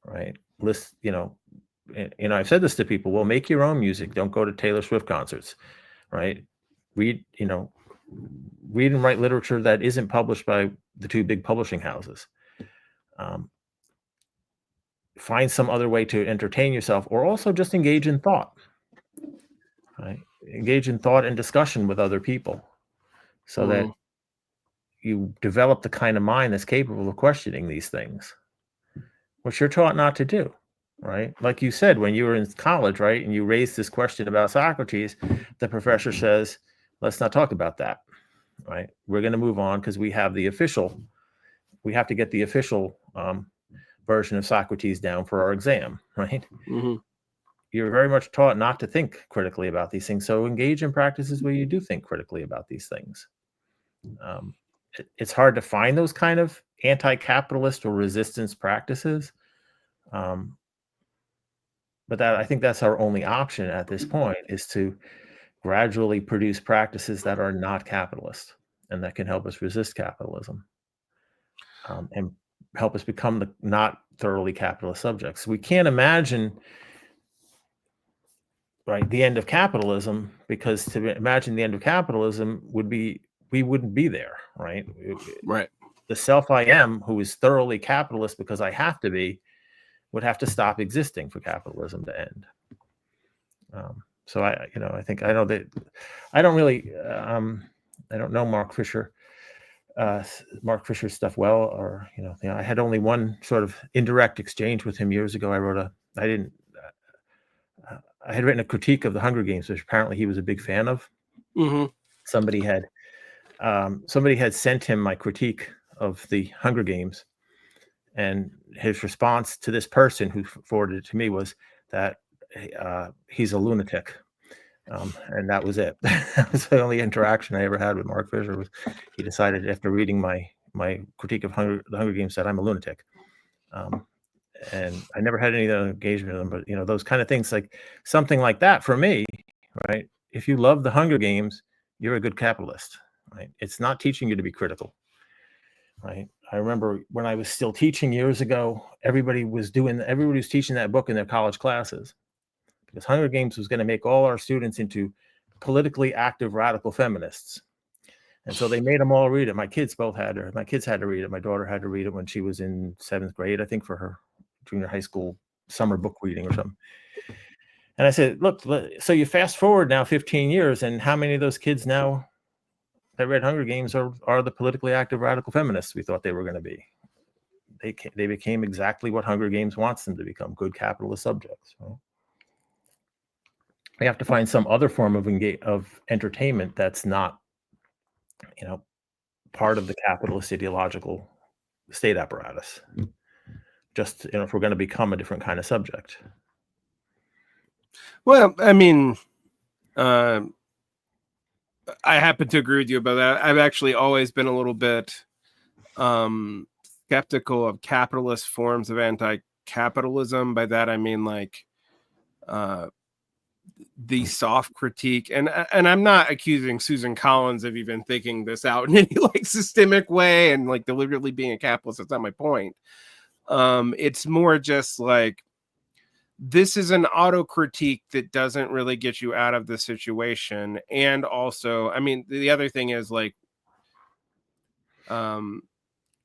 right? I've said this to people, well, make your own music. Don't go to Taylor Swift concerts, right? Read and write literature that isn't published by the two big publishing houses. Find some other way to entertain yourself, or also just engage in thought, right? Engage in thought and discussion with other people, so that you develop the kind of mind that's capable of questioning these things, which you're taught not to do, right? Like you said, when you were in college, right, and you raised this question about Socrates, the professor says, let's not talk about that, right? We're going to move on because we have to get the official version of Socrates down for our exam, right? Mm-hmm. You're very much taught not to think critically about these things. So engage in practices where you do think critically about these things. It's hard to find those kind of anti-capitalist or resistance practices. But I think that's our only option at this point, is to gradually produce practices that are not capitalist and that can help us resist capitalism, and help us become the not thoroughly capitalist subjects. We can't imagine, right, the end of capitalism, because to imagine the end of capitalism would be, we wouldn't be there, right? Right. the self I am, who is thoroughly capitalist because I have to be, would have to stop existing for capitalism to end. So I think I know that I don't really, I don't know Mark Fisher's stuff well, or I had only one sort of indirect exchange with him years ago. I had written a critique of the Hunger Games, which apparently he was a big fan of. Mm-hmm. Somebody had sent him my critique of the Hunger Games, and his response to this person who forwarded it to me was that he's a lunatic. And that was it. That was the only interaction I ever had with Mark Fisher. Was he decided after reading my critique of the Hunger Games that I'm a lunatic. And I never had any other engagement with them, but those kind of things, like something like that for me, right? If you love the Hunger Games, you're a good capitalist, right? It's not teaching you to be critical, right? I remember when I was still teaching years ago, everybody was teaching that book in their college classes, because Hunger Games was going to make all our students into politically active radical feminists. And so they made them all read it. My kids had to read it. My daughter had to read it when she was in 7th grade, I think, for her junior high school summer book reading or something. And I said, look, so you fast forward now 15 years, and how many of those kids now that read Hunger Games are the politically active radical feminists we thought they were going to be? They became exactly what Hunger Games wants them to become, good capitalist subjects. Right? We have to find some other form of entertainment that's not, part of the capitalist ideological state apparatus. Just if we're going to become a different kind of subject. Well, I mean, I happen to agree with you about that. I've actually always been a little bit skeptical of capitalist forms of anti-capitalism. By that I mean like the soft critique, and I'm not accusing Susan Collins of even thinking this out in any like systemic way and like deliberately being a capitalist. That's not my point. It's more just like, this is an auto critique that doesn't really get you out of the situation. And also, I mean, the other thing is like,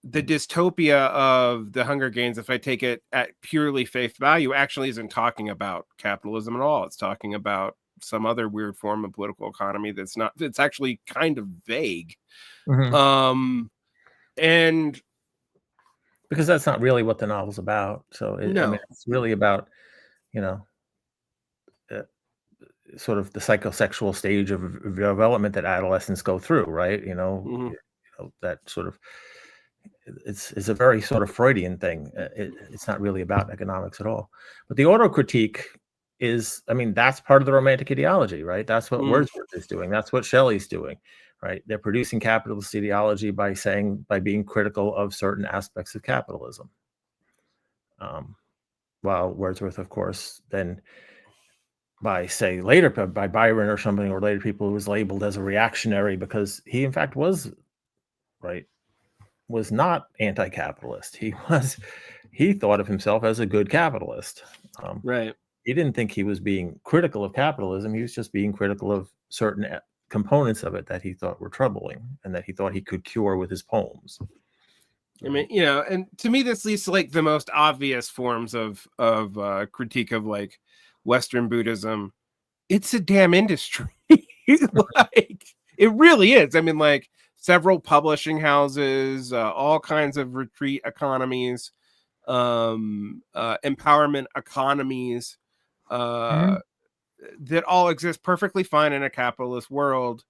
the dystopia of the Hunger Games, if I take it at purely face value, actually isn't talking about capitalism at all. It's talking about some other weird form of political economy it's actually kind of vague. Mm-hmm. And because that's not really what the novel's about. So it's really about, sort of the psychosexual stage of development that adolescents go through, right? Mm-hmm. That sort of, it's a very sort of Freudian thing. It's not really about economics at all. But the auto critique is, that's part of the Romantic ideology, right? That's what Wordsworth is doing. That's what Shelley's doing, right? They're producing capitalist ideology by being critical of certain aspects of capitalism. While Wordsworth, of course, then by Byron or something, or later people, who was labeled as a reactionary because he in fact was not anti-capitalist. He thought of himself as a good capitalist. Right. He didn't think he was being critical of capitalism. He was just being critical of certain components of it that he thought were troubling and that he thought he could cure with his poems. I mean, and to me, this leads to like the most obvious forms of critique of like Western Buddhism. It's a damn industry. Like, it really is. I mean, like, several publishing houses, all kinds of retreat economies, empowerment economies, that all exist perfectly fine in a capitalist world.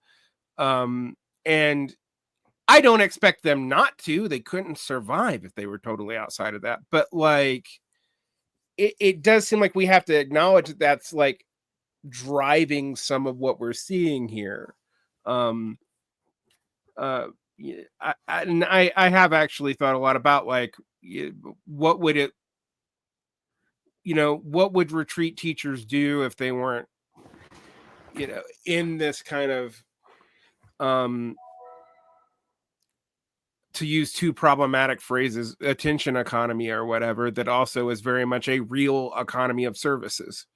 And I don't expect them not to. They couldn't survive if they were totally outside of that. But like, it does seem like we have to acknowledge that that's like driving some of what we're seeing here. I have actually thought a lot about like, what would retreat teachers do if they weren't, in this kind of, to use two problematic phrases, attention economy or whatever, that also is very much a real economy of services.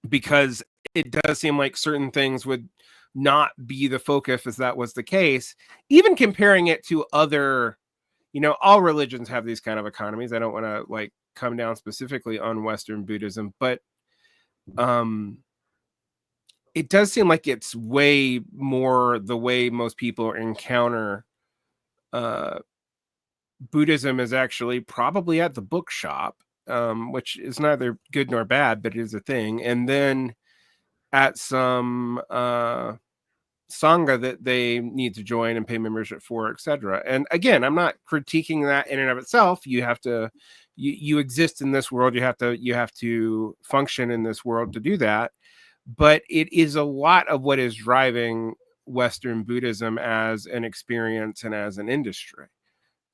Because it does seem like certain things would not be the focus as that was the case, even comparing it to other, all religions have these kind of economies. I don't want to like come down specifically on Western Buddhism, but it does seem like it's way more the way most people encounter Buddhism is actually probably at the bookshop, which is neither good nor bad, but it is a thing. And then at some sangha that they need to join and pay membership for, etc. And again, I'm not critiquing that in and of itself. You have to, you exist in this world. You have to function in this world to do that. But it is a lot of what is driving Western Buddhism as an experience and as an industry.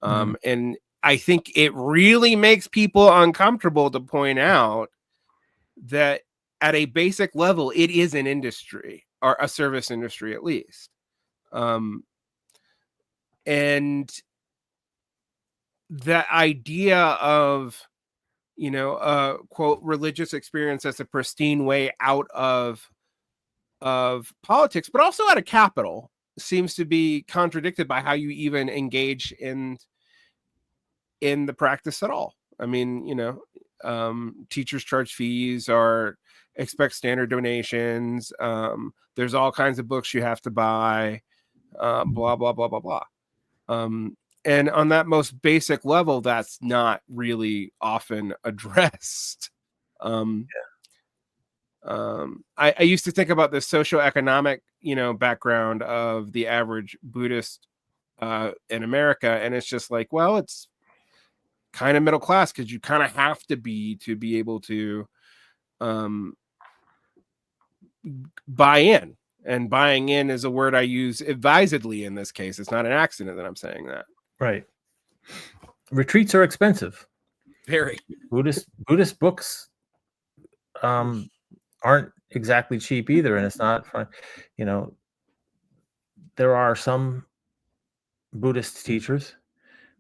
And I think it really makes people uncomfortable to point out that at a basic level, it is an industry, or a service industry at least. And that idea of, quote, religious experience as a pristine way out of politics, but also out of capital, seems to be contradicted by how you even engage in the practice at all. I mean, teachers charge fees or expect standard donations. There's all kinds of books you have to buy, blah, blah, blah, blah, blah. And on that most basic level, that's not really often addressed. I used to think about the socioeconomic, background of the average Buddhist in America, and it's just like, well, it's kind of middle class because you kind of have to be able to buy in. And buying in is a word I use advisedly in this case. It's not an accident that I'm saying that. Right. Retreats are expensive. Very. Buddhist books aren't exactly cheap either, and it's not fun. There are some Buddhist teachers,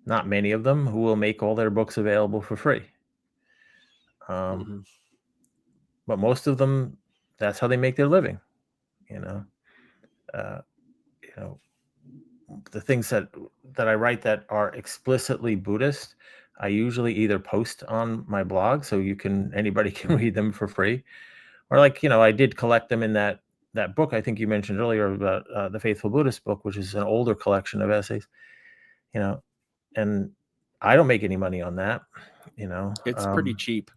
not many of them, who will make all their books available for free. But most of them, that's how they make their living. The things that I write that are explicitly Buddhist, I usually either post on my blog so anybody can read them for free, or I did collect them in that book I think you mentioned earlier about the Faithful Buddhist book, which is an older collection of essays. And I don't make any money on that. It's pretty cheap.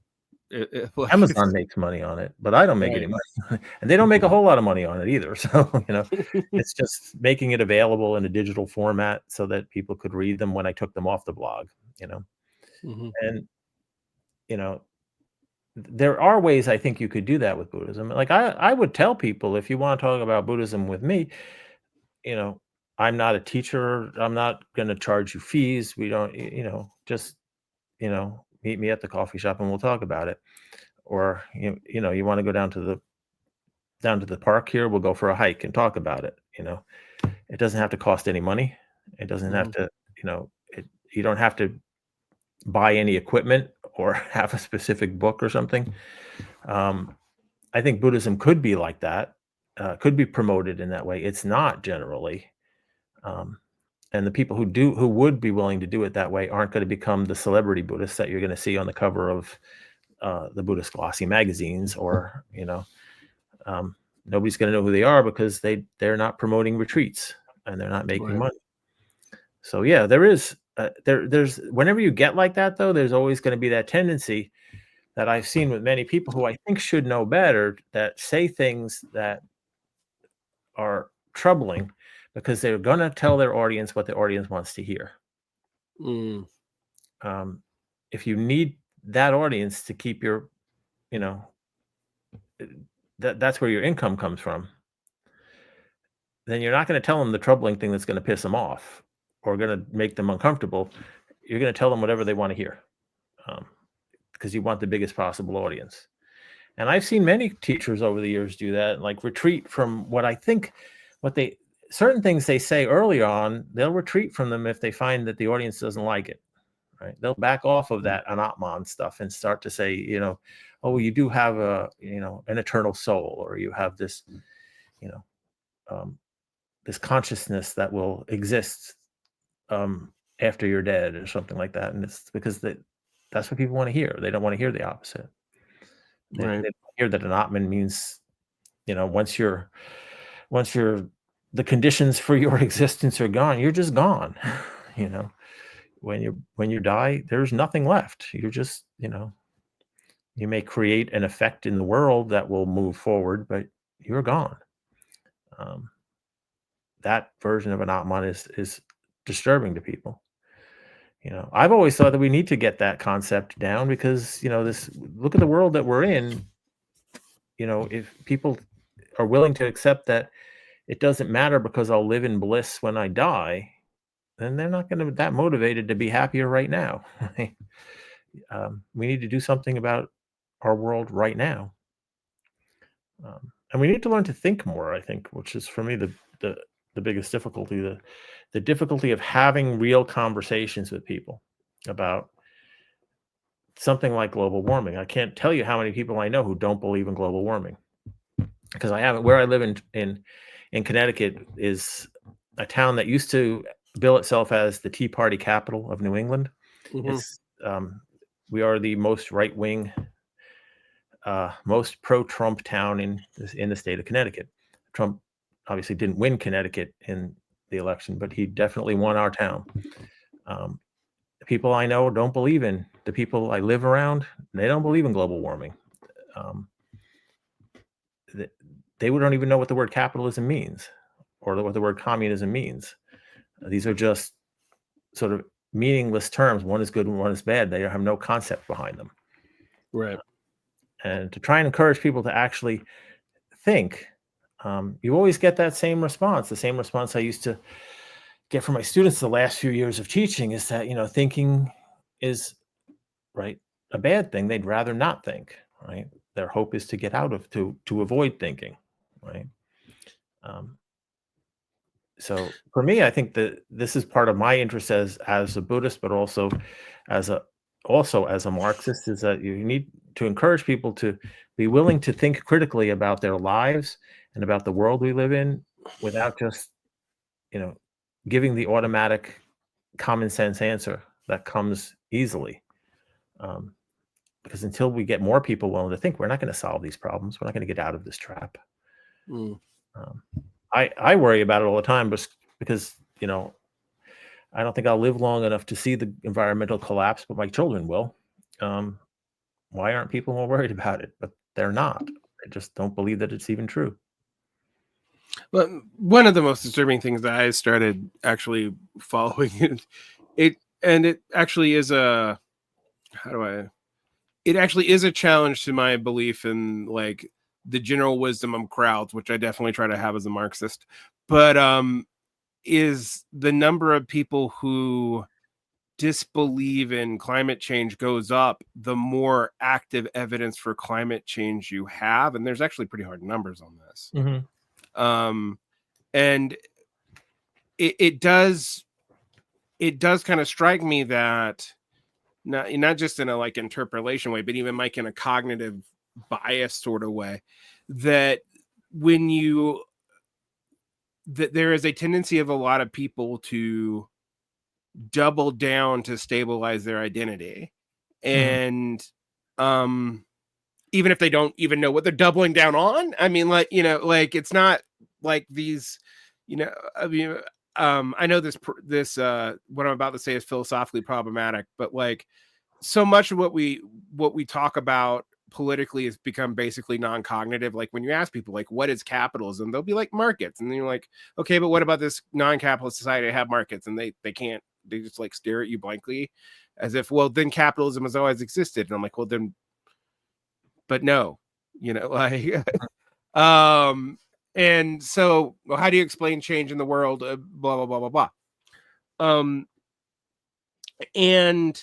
Amazon makes money on it, but I don't make any money, and they don't make a whole lot of money on it either. So, it's just making it available in a digital format so that people could read them when I took them off the blog, and, there are ways I think you could do that with Buddhism. Like I would tell people, if you want to talk about Buddhism with me, I'm not a teacher. I'm not going to charge you fees. We don't, just, meet me at the coffee shop and we'll talk about it. Or, you want to go down to the park here, we'll go for a hike and talk about it. It doesn't have to cost any money. It doesn't have to, you don't have to buy any equipment or have a specific book or something. I think Buddhism could be like that, could be promoted in that way. It's not generally. And the people who would be willing to do it that way aren't going to become the celebrity Buddhists that you're going to see on the cover of the Buddhist glossy magazines, or nobody's going to know who they are because they're not promoting retreats and they're not making money. So yeah, there is there's whenever you get like that, though, there's always going to be that tendency that I've seen with many people who I think should know better, that say things that are troubling because they're going to tell their audience what the audience wants to hear. If you need that audience to keep your, that's where your income comes from, then you're not going to tell them the troubling thing that's going to piss them off or going to make them uncomfortable. You're going to tell them whatever they want to hear, because you want the biggest possible audience. And I've seen many teachers over the years do that, like retreat from certain things they say early on. They'll retreat from them if they find that the audience doesn't like it. Right? They'll back off of that anatman stuff and start to say, oh, you do have an eternal soul, or you have this, this consciousness that will exist after you're dead or something like that. And it's because that's what people want to hear. They don't want to hear the opposite. They Right. hear that an Atman means, once you're the conditions for your existence are gone, you're just gone. When you die, there's nothing left. You're just, you may create an effect in the world that will move forward, but you're gone. That version of an Atman is disturbing to people. I've always thought that we need to get that concept down because, look at the world that we're in. If people are willing to accept that it doesn't matter because I'll live in bliss when I die, then they're not going to be that motivated to be happier right now. We need to do something about our world right now. And we need to learn to think more, I think, which is for me the biggest difficulty, the difficulty of having real conversations with people about something like global warming. I can't tell you how many people I know who don't believe in global warming, because I haven't. Where I live in Connecticut is a town that used to bill itself as the Tea Party capital of New England. It's we are the most right-wing, most pro-Trump town in the state of Connecticut. Trump obviously didn't win Connecticut in the election, but he definitely won our town. The people I know don't believe in, the people I live around, they don't believe in global warming. They don't even know what the word capitalism means or what the word communism means. These are just sort of meaningless terms. One is good and one is bad. They have no concept behind them. Right. And to try and encourage people to actually think, you always get that same response. The same response I used to get from my students the last few years of teaching is that, thinking is a bad thing. They'd rather not think, right? Their hope is to get out of, to avoid thinking, right? So for me, I think that this is part of my interest as a Buddhist, but also as a Marxist, is that you need to encourage people to be willing to think critically about their lives and about the world we live in, without just giving the automatic common sense answer that comes easily. Because until we get more people willing to think, we're not going to solve these problems. We're not going to get out of this trap. I worry about it all the time, but because I don't think I'll live long enough to see the environmental collapse, but my children will. Why aren't people more worried about it? But they're not. They just don't believe that it's even true. But one of the most disturbing things that I started actually following it actually is a challenge to my belief in like the general wisdom of crowds, which I definitely try to have as a Marxist, but is the number of people who disbelieve in climate change goes up the more active evidence for climate change you have, and there's actually pretty hard numbers on this. And it does kind of strike me that not just in a like interpolation way, but even like in a cognitive bias sort of way, that that there is a tendency of a lot of people to double down to stabilize their identity. And even if they don't even know what they're doubling down on, I mean, like, it's not like these, I mean, I know this what I'm about to say is philosophically problematic, but like so much of what we talk about politically has become basically non-cognitive. Like when you ask people like, what is capitalism, they'll be like, markets. And then you're like, okay, but what about this non-capitalist society that have markets? And they can't, they just like stare at you blankly as if, well, then capitalism has always existed. And I'm like, well, then, but no, like, and so, well, how do you explain change in the world? Blah, blah, blah, blah, blah. And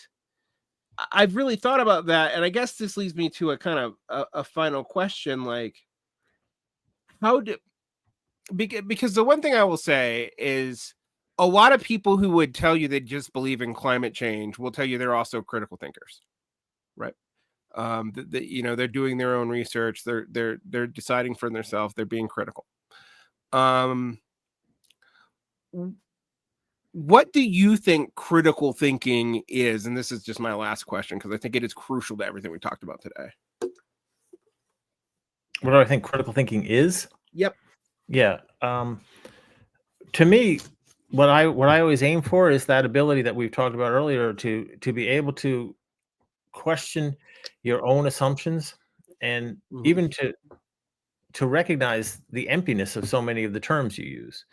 I've really thought about that. And I guess this leads me to a kind of a final question. Like, because the one thing I will say is a lot of people who would tell you they just believe in climate change will tell you they're also critical thinkers, right? They're doing their own research. They're deciding for themselves. They're being critical. What do you think critical thinking is? And this is just my last question, because I think it is crucial to everything we talked about today. What do I think critical thinking is? Yep. Yeah. To me, what I always aim for is that ability that we've talked about earlier to be able to question your own assumptions, and even to recognize the emptiness of so many of the terms you use.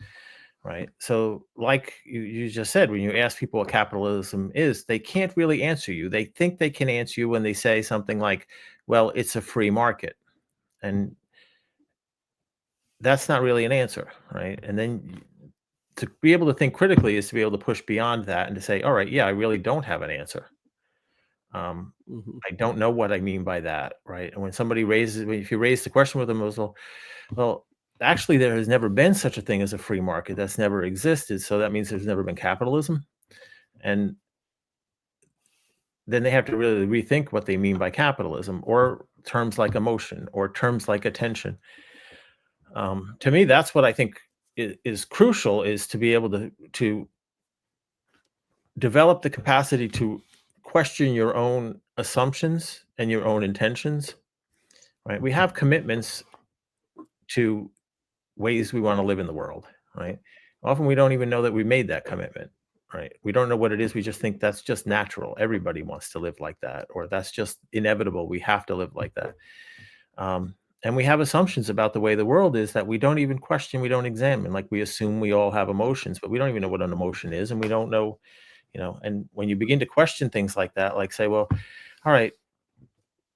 Right. So, like you just said, when you ask people what capitalism is, they can't really answer you. They think they can answer you when they say something like, well, it's a free market. And that's not really an answer. Right. And then to be able to think critically is to be able to push beyond that and to say, all right, yeah, I really don't have an answer. I don't know what I mean by that. Right. And when somebody if you raise the question with them, it was, well, actually, there has never been such a thing as a free market. That's never existed. So that means there's never been capitalism. And then they have to really rethink what they mean by capitalism, or terms like emotion, or terms like attention. To me, that's what I think is crucial, is to be able to develop the capacity to question your own assumptions and your own intentions. Right? We have commitments to ways we want to live in the world, right? Often we don't even know that we made that commitment, right? We don't know what it is. We just think that's just natural. Everybody wants to live like that, or that's just inevitable. We have to live like that. And we have assumptions about the way the world is that we don't even question, we don't examine. Like, we assume we all have emotions, but we don't even know what an emotion is, and we don't know, and when you begin to question things like that, like say, well, all right,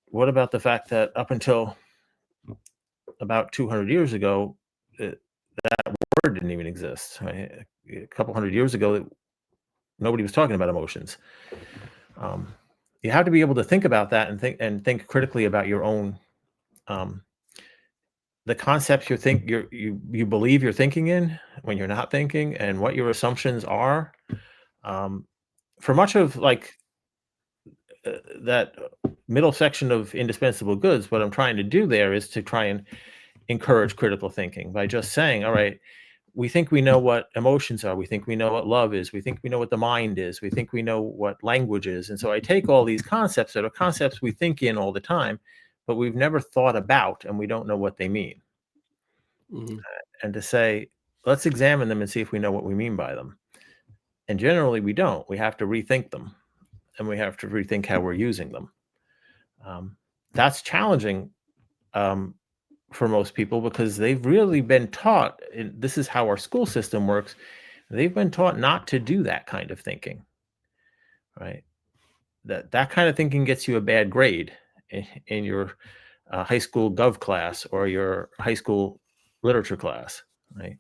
what about the fact that up until about 200 years ago, that word didn't even exist. Right? A couple hundred years ago, nobody was talking about emotions. You have to be able to think about that and think critically about your own the concepts you believe you're thinking in when you're not thinking, and what your assumptions are. For much of that middle section of indispensable goods, what I'm trying to do there is to try and encourage critical thinking by just saying, all right, we think we know what emotions are. We think we know what love is. We think we know what the mind is. We think we know what language is. And so I take all these concepts that are concepts we think in all the time, but we've never thought about, and we don't know what they mean. And to say, let's examine them and see if we know what we mean by them. And generally we don't. We have to rethink them, and we have to rethink how we're using them. That's challenging for most people, because they've really been taught, and this is how our school system works, they've been taught not to do that kind of thinking, right? That kind of thinking gets you a bad grade in your high school gov class or your high school literature class, right?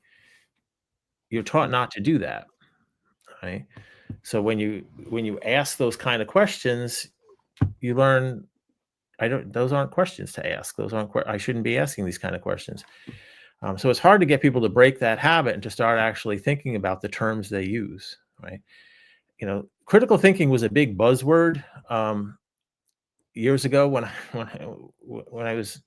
You're taught not to do that, right? So when you ask those kind of questions, you learn, those aren't questions to ask. I shouldn't be asking these kind of questions. So it's hard to get people to break that habit and to start actually thinking about the terms they use, right? Critical thinking was a big buzzword years ago when I was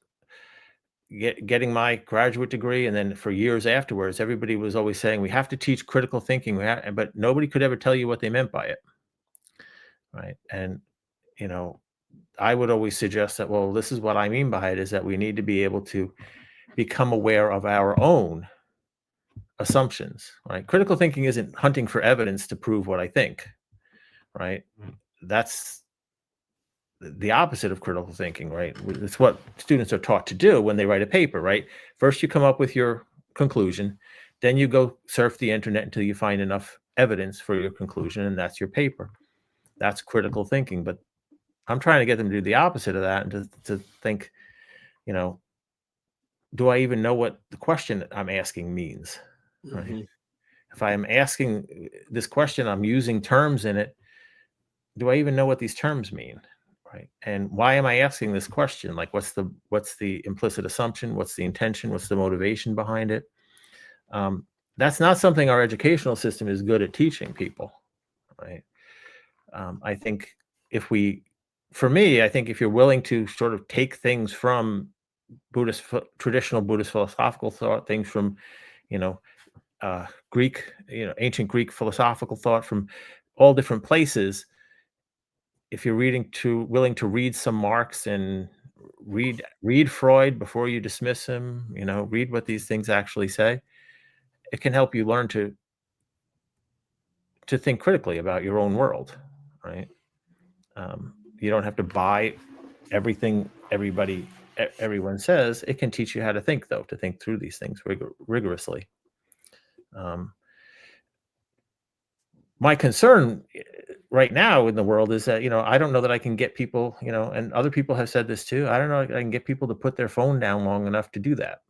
getting my graduate degree, and then for years afterwards, everybody was always saying we have to teach critical thinking, but nobody could ever tell you what they meant by it, right? And I would always suggest that, well, this is what I mean by it, is that we need to be able to become aware of our own assumptions, right? Critical thinking isn't hunting for evidence to prove what I think, right? That's the opposite of critical thinking, right? It's what students are taught to do when they write a paper, right? First, you come up with your conclusion, then you go surf the internet until you find enough evidence for your conclusion, and that's your paper. That's critical thinking. But I'm trying to get them to do the opposite of that, and to think, do I even know what the question I'm asking means? Right? If I'm asking this question, I'm using terms in it. Do I even know what these terms mean? Right? And why am I asking this question? Like, what's the implicit assumption? What's the intention? What's the motivation behind it? That's not something our educational system is good at teaching people. Right? I think if you're willing to sort of take things from traditional Buddhist philosophical thought, things from Greek, ancient Greek philosophical thought from all different places. If you're willing to read some Marx and read Freud before you dismiss him, read what these things actually say, it can help you learn to think critically about your own world, right? You don't have to buy everything everyone says. It can teach you how to think, though, to think through these things rigorously. My concern right now in the world is that, I don't know that I can get people, and other people have said this too. I don't know if I can get people to put their phone down long enough to do that.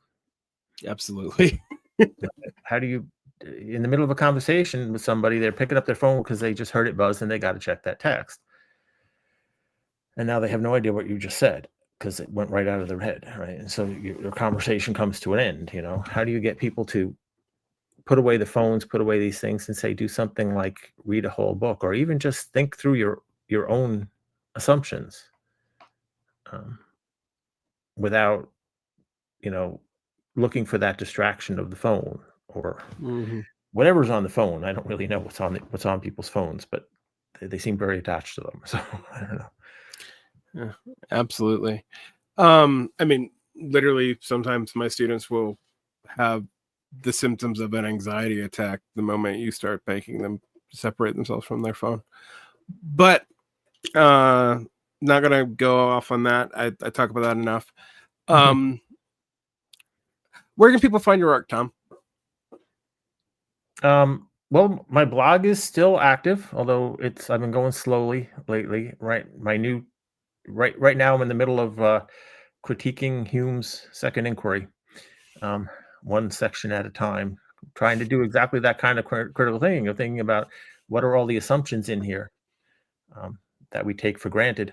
Absolutely. How do you, in the middle of a conversation with somebody, they're picking up their phone because they just heard it buzz and they got to check that text. And now they have no idea what you just said because it went right out of their head, right? And so your conversation comes to an end. How do you get people to put away the phones, put away these things, and say, do something like read a whole book, or even just think through your own assumptions, without, looking for that distraction of the phone or whatever's on the phone. I don't really know what's on people's phones, but they seem very attached to them. So I don't know. Yeah, absolutely. I mean, literally, sometimes my students will have the symptoms of an anxiety attack the moment you start making them separate themselves from their phone. But not gonna go off on that. I talk about that enough. Where can people find your work, Tom? Well, my blog is still active, although I've been going slowly lately. Right now I'm in the middle of critiquing Hume's Second Inquiry, one section at a time, trying to do exactly that kind of critical thinking, of thinking about what are all the assumptions in here that we take for granted.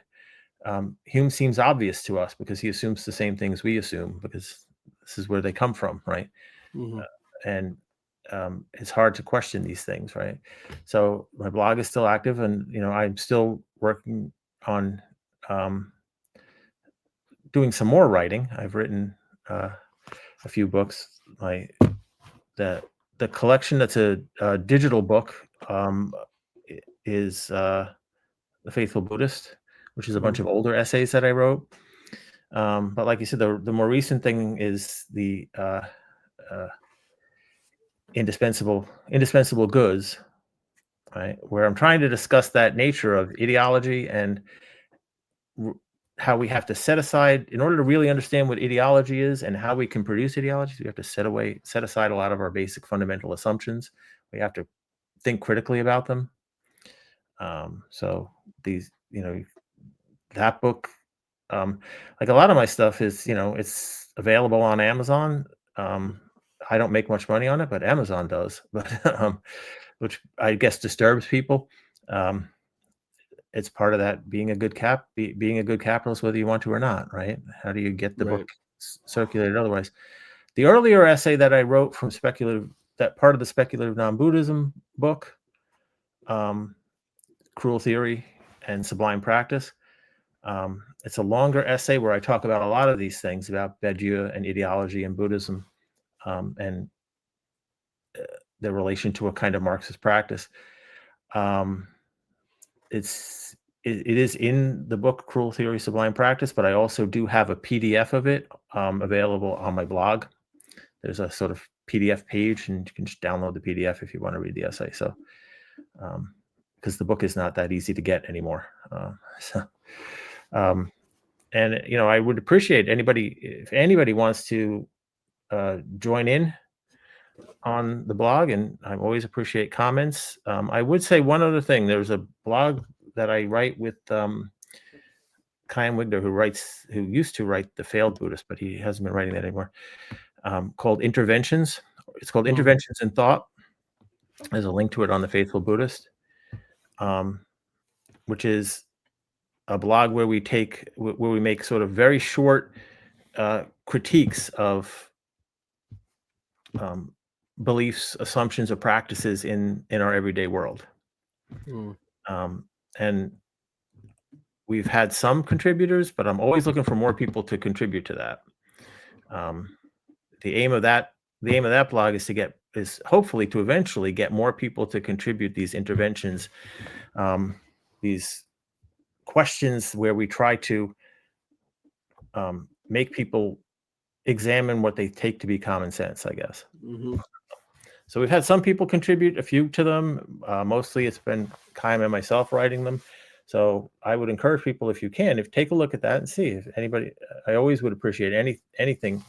Hume seems obvious to us because he assumes the same things we assume, because this is where they come from, right? And it's hard to question these things, right? So my blog is still active, and I'm still working on doing some more writing. I've written a few books. The collection that's a digital book is The Faithful Buddhist, which is a bunch of older essays that I wrote. But like you said, the more recent thing is the indispensable goods, right? Where I'm trying to discuss that nature of ideology and how we have to set aside, in order to really understand what ideology is and how we can produce ideologies, we have to set aside a lot of our basic fundamental assumptions. We have to think critically about them. So these, that book, like a lot of my stuff is, it's available on Amazon. I don't make much money on it, but Amazon does, but which I guess disturbs people. It's part of that being a good being a good capitalist, whether you want to or not, right? How do you get the book circulated otherwise? The earlier essay that I wrote from that part of the speculative non-Buddhism book, Cruel Theory and Sublime Practice. It's a longer essay where I talk about a lot of these things about Baijiu and ideology and Buddhism, and their relation to a kind of Marxist practice. It is in the book Cruel Theory, Sublime Practice, but I also do have a PDF of it available on my blog. There's a sort of PDF page, and you can just download the PDF if you want to read the essay. So, because the book is not that easy to get anymore. And I would appreciate if anybody wants to join in on the blog, and I always appreciate comments. I would say one other thing. There's a blog that I write with Chaim Wigner, who used to write The Failed Buddhist, but he hasn't been writing that anymore, called Interventions. It's called Interventions in Thought. There's a link to it on The Faithful Buddhist, which is a blog where we make sort of very short critiques of beliefs, assumptions, or practices in our everyday world. And we've had some contributors, but I'm always looking for more people to contribute to that. The aim of that the aim of that blog is hopefully to eventually get more people to contribute these interventions, these questions where we try to make people examine what they take to be common sense, I guess. Mm-hmm. So we've had some people contribute, a few to them. Mostly it's been Chaim and myself writing them. So I would encourage people, if you can, take a look at that and see if anybody. I always would appreciate anything.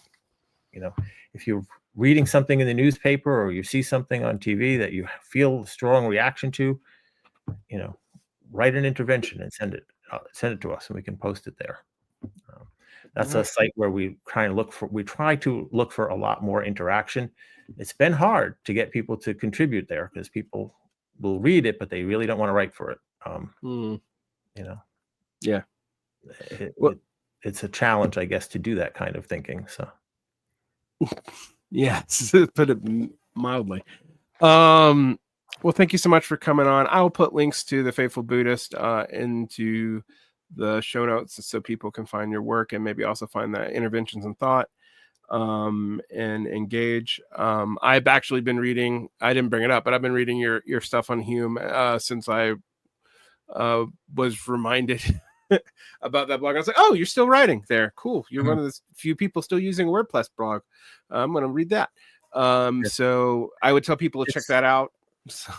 If you're reading something in the newspaper or you see something on TV that you feel a strong reaction to, write an intervention and send it to us, and we can post it there. That's a site where we try to look for a lot more interaction. It's been hard to get people to contribute there because people will read it, but they really don't want to write for it. Yeah. It's a challenge, I guess, to do that kind of thinking. So, yes, put it mildly. Well, thank you so much for coming on. I will put links to the Faithful Buddhist into the show notes so people can find your work and maybe also find the Interventions in Thought and engage. I've actually been reading, I didn't bring it up, but I've been reading your stuff on Hume since I was reminded about that blog. I was like, oh, you're still writing there. Cool. You're one of the few people still using a WordPress blog. I'm going to read that. So I would tell people to check that out. So,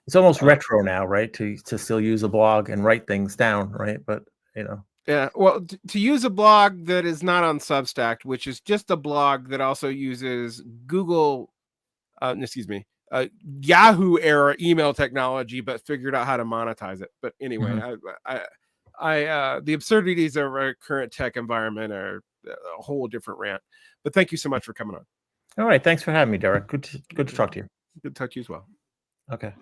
it's almost retro now, right? To still use a blog and write things down, right? But yeah, well, to use a blog that is not on Substack, which is just a blog that also uses Google, Yahoo era email technology, but figured out how to monetize it. But anyway, the absurdities of our current tech environment are a whole different rant. But thank you so much for coming on. All right, thanks for having me, Derick. Good to talk to you. Good to talk to you as well. Okay.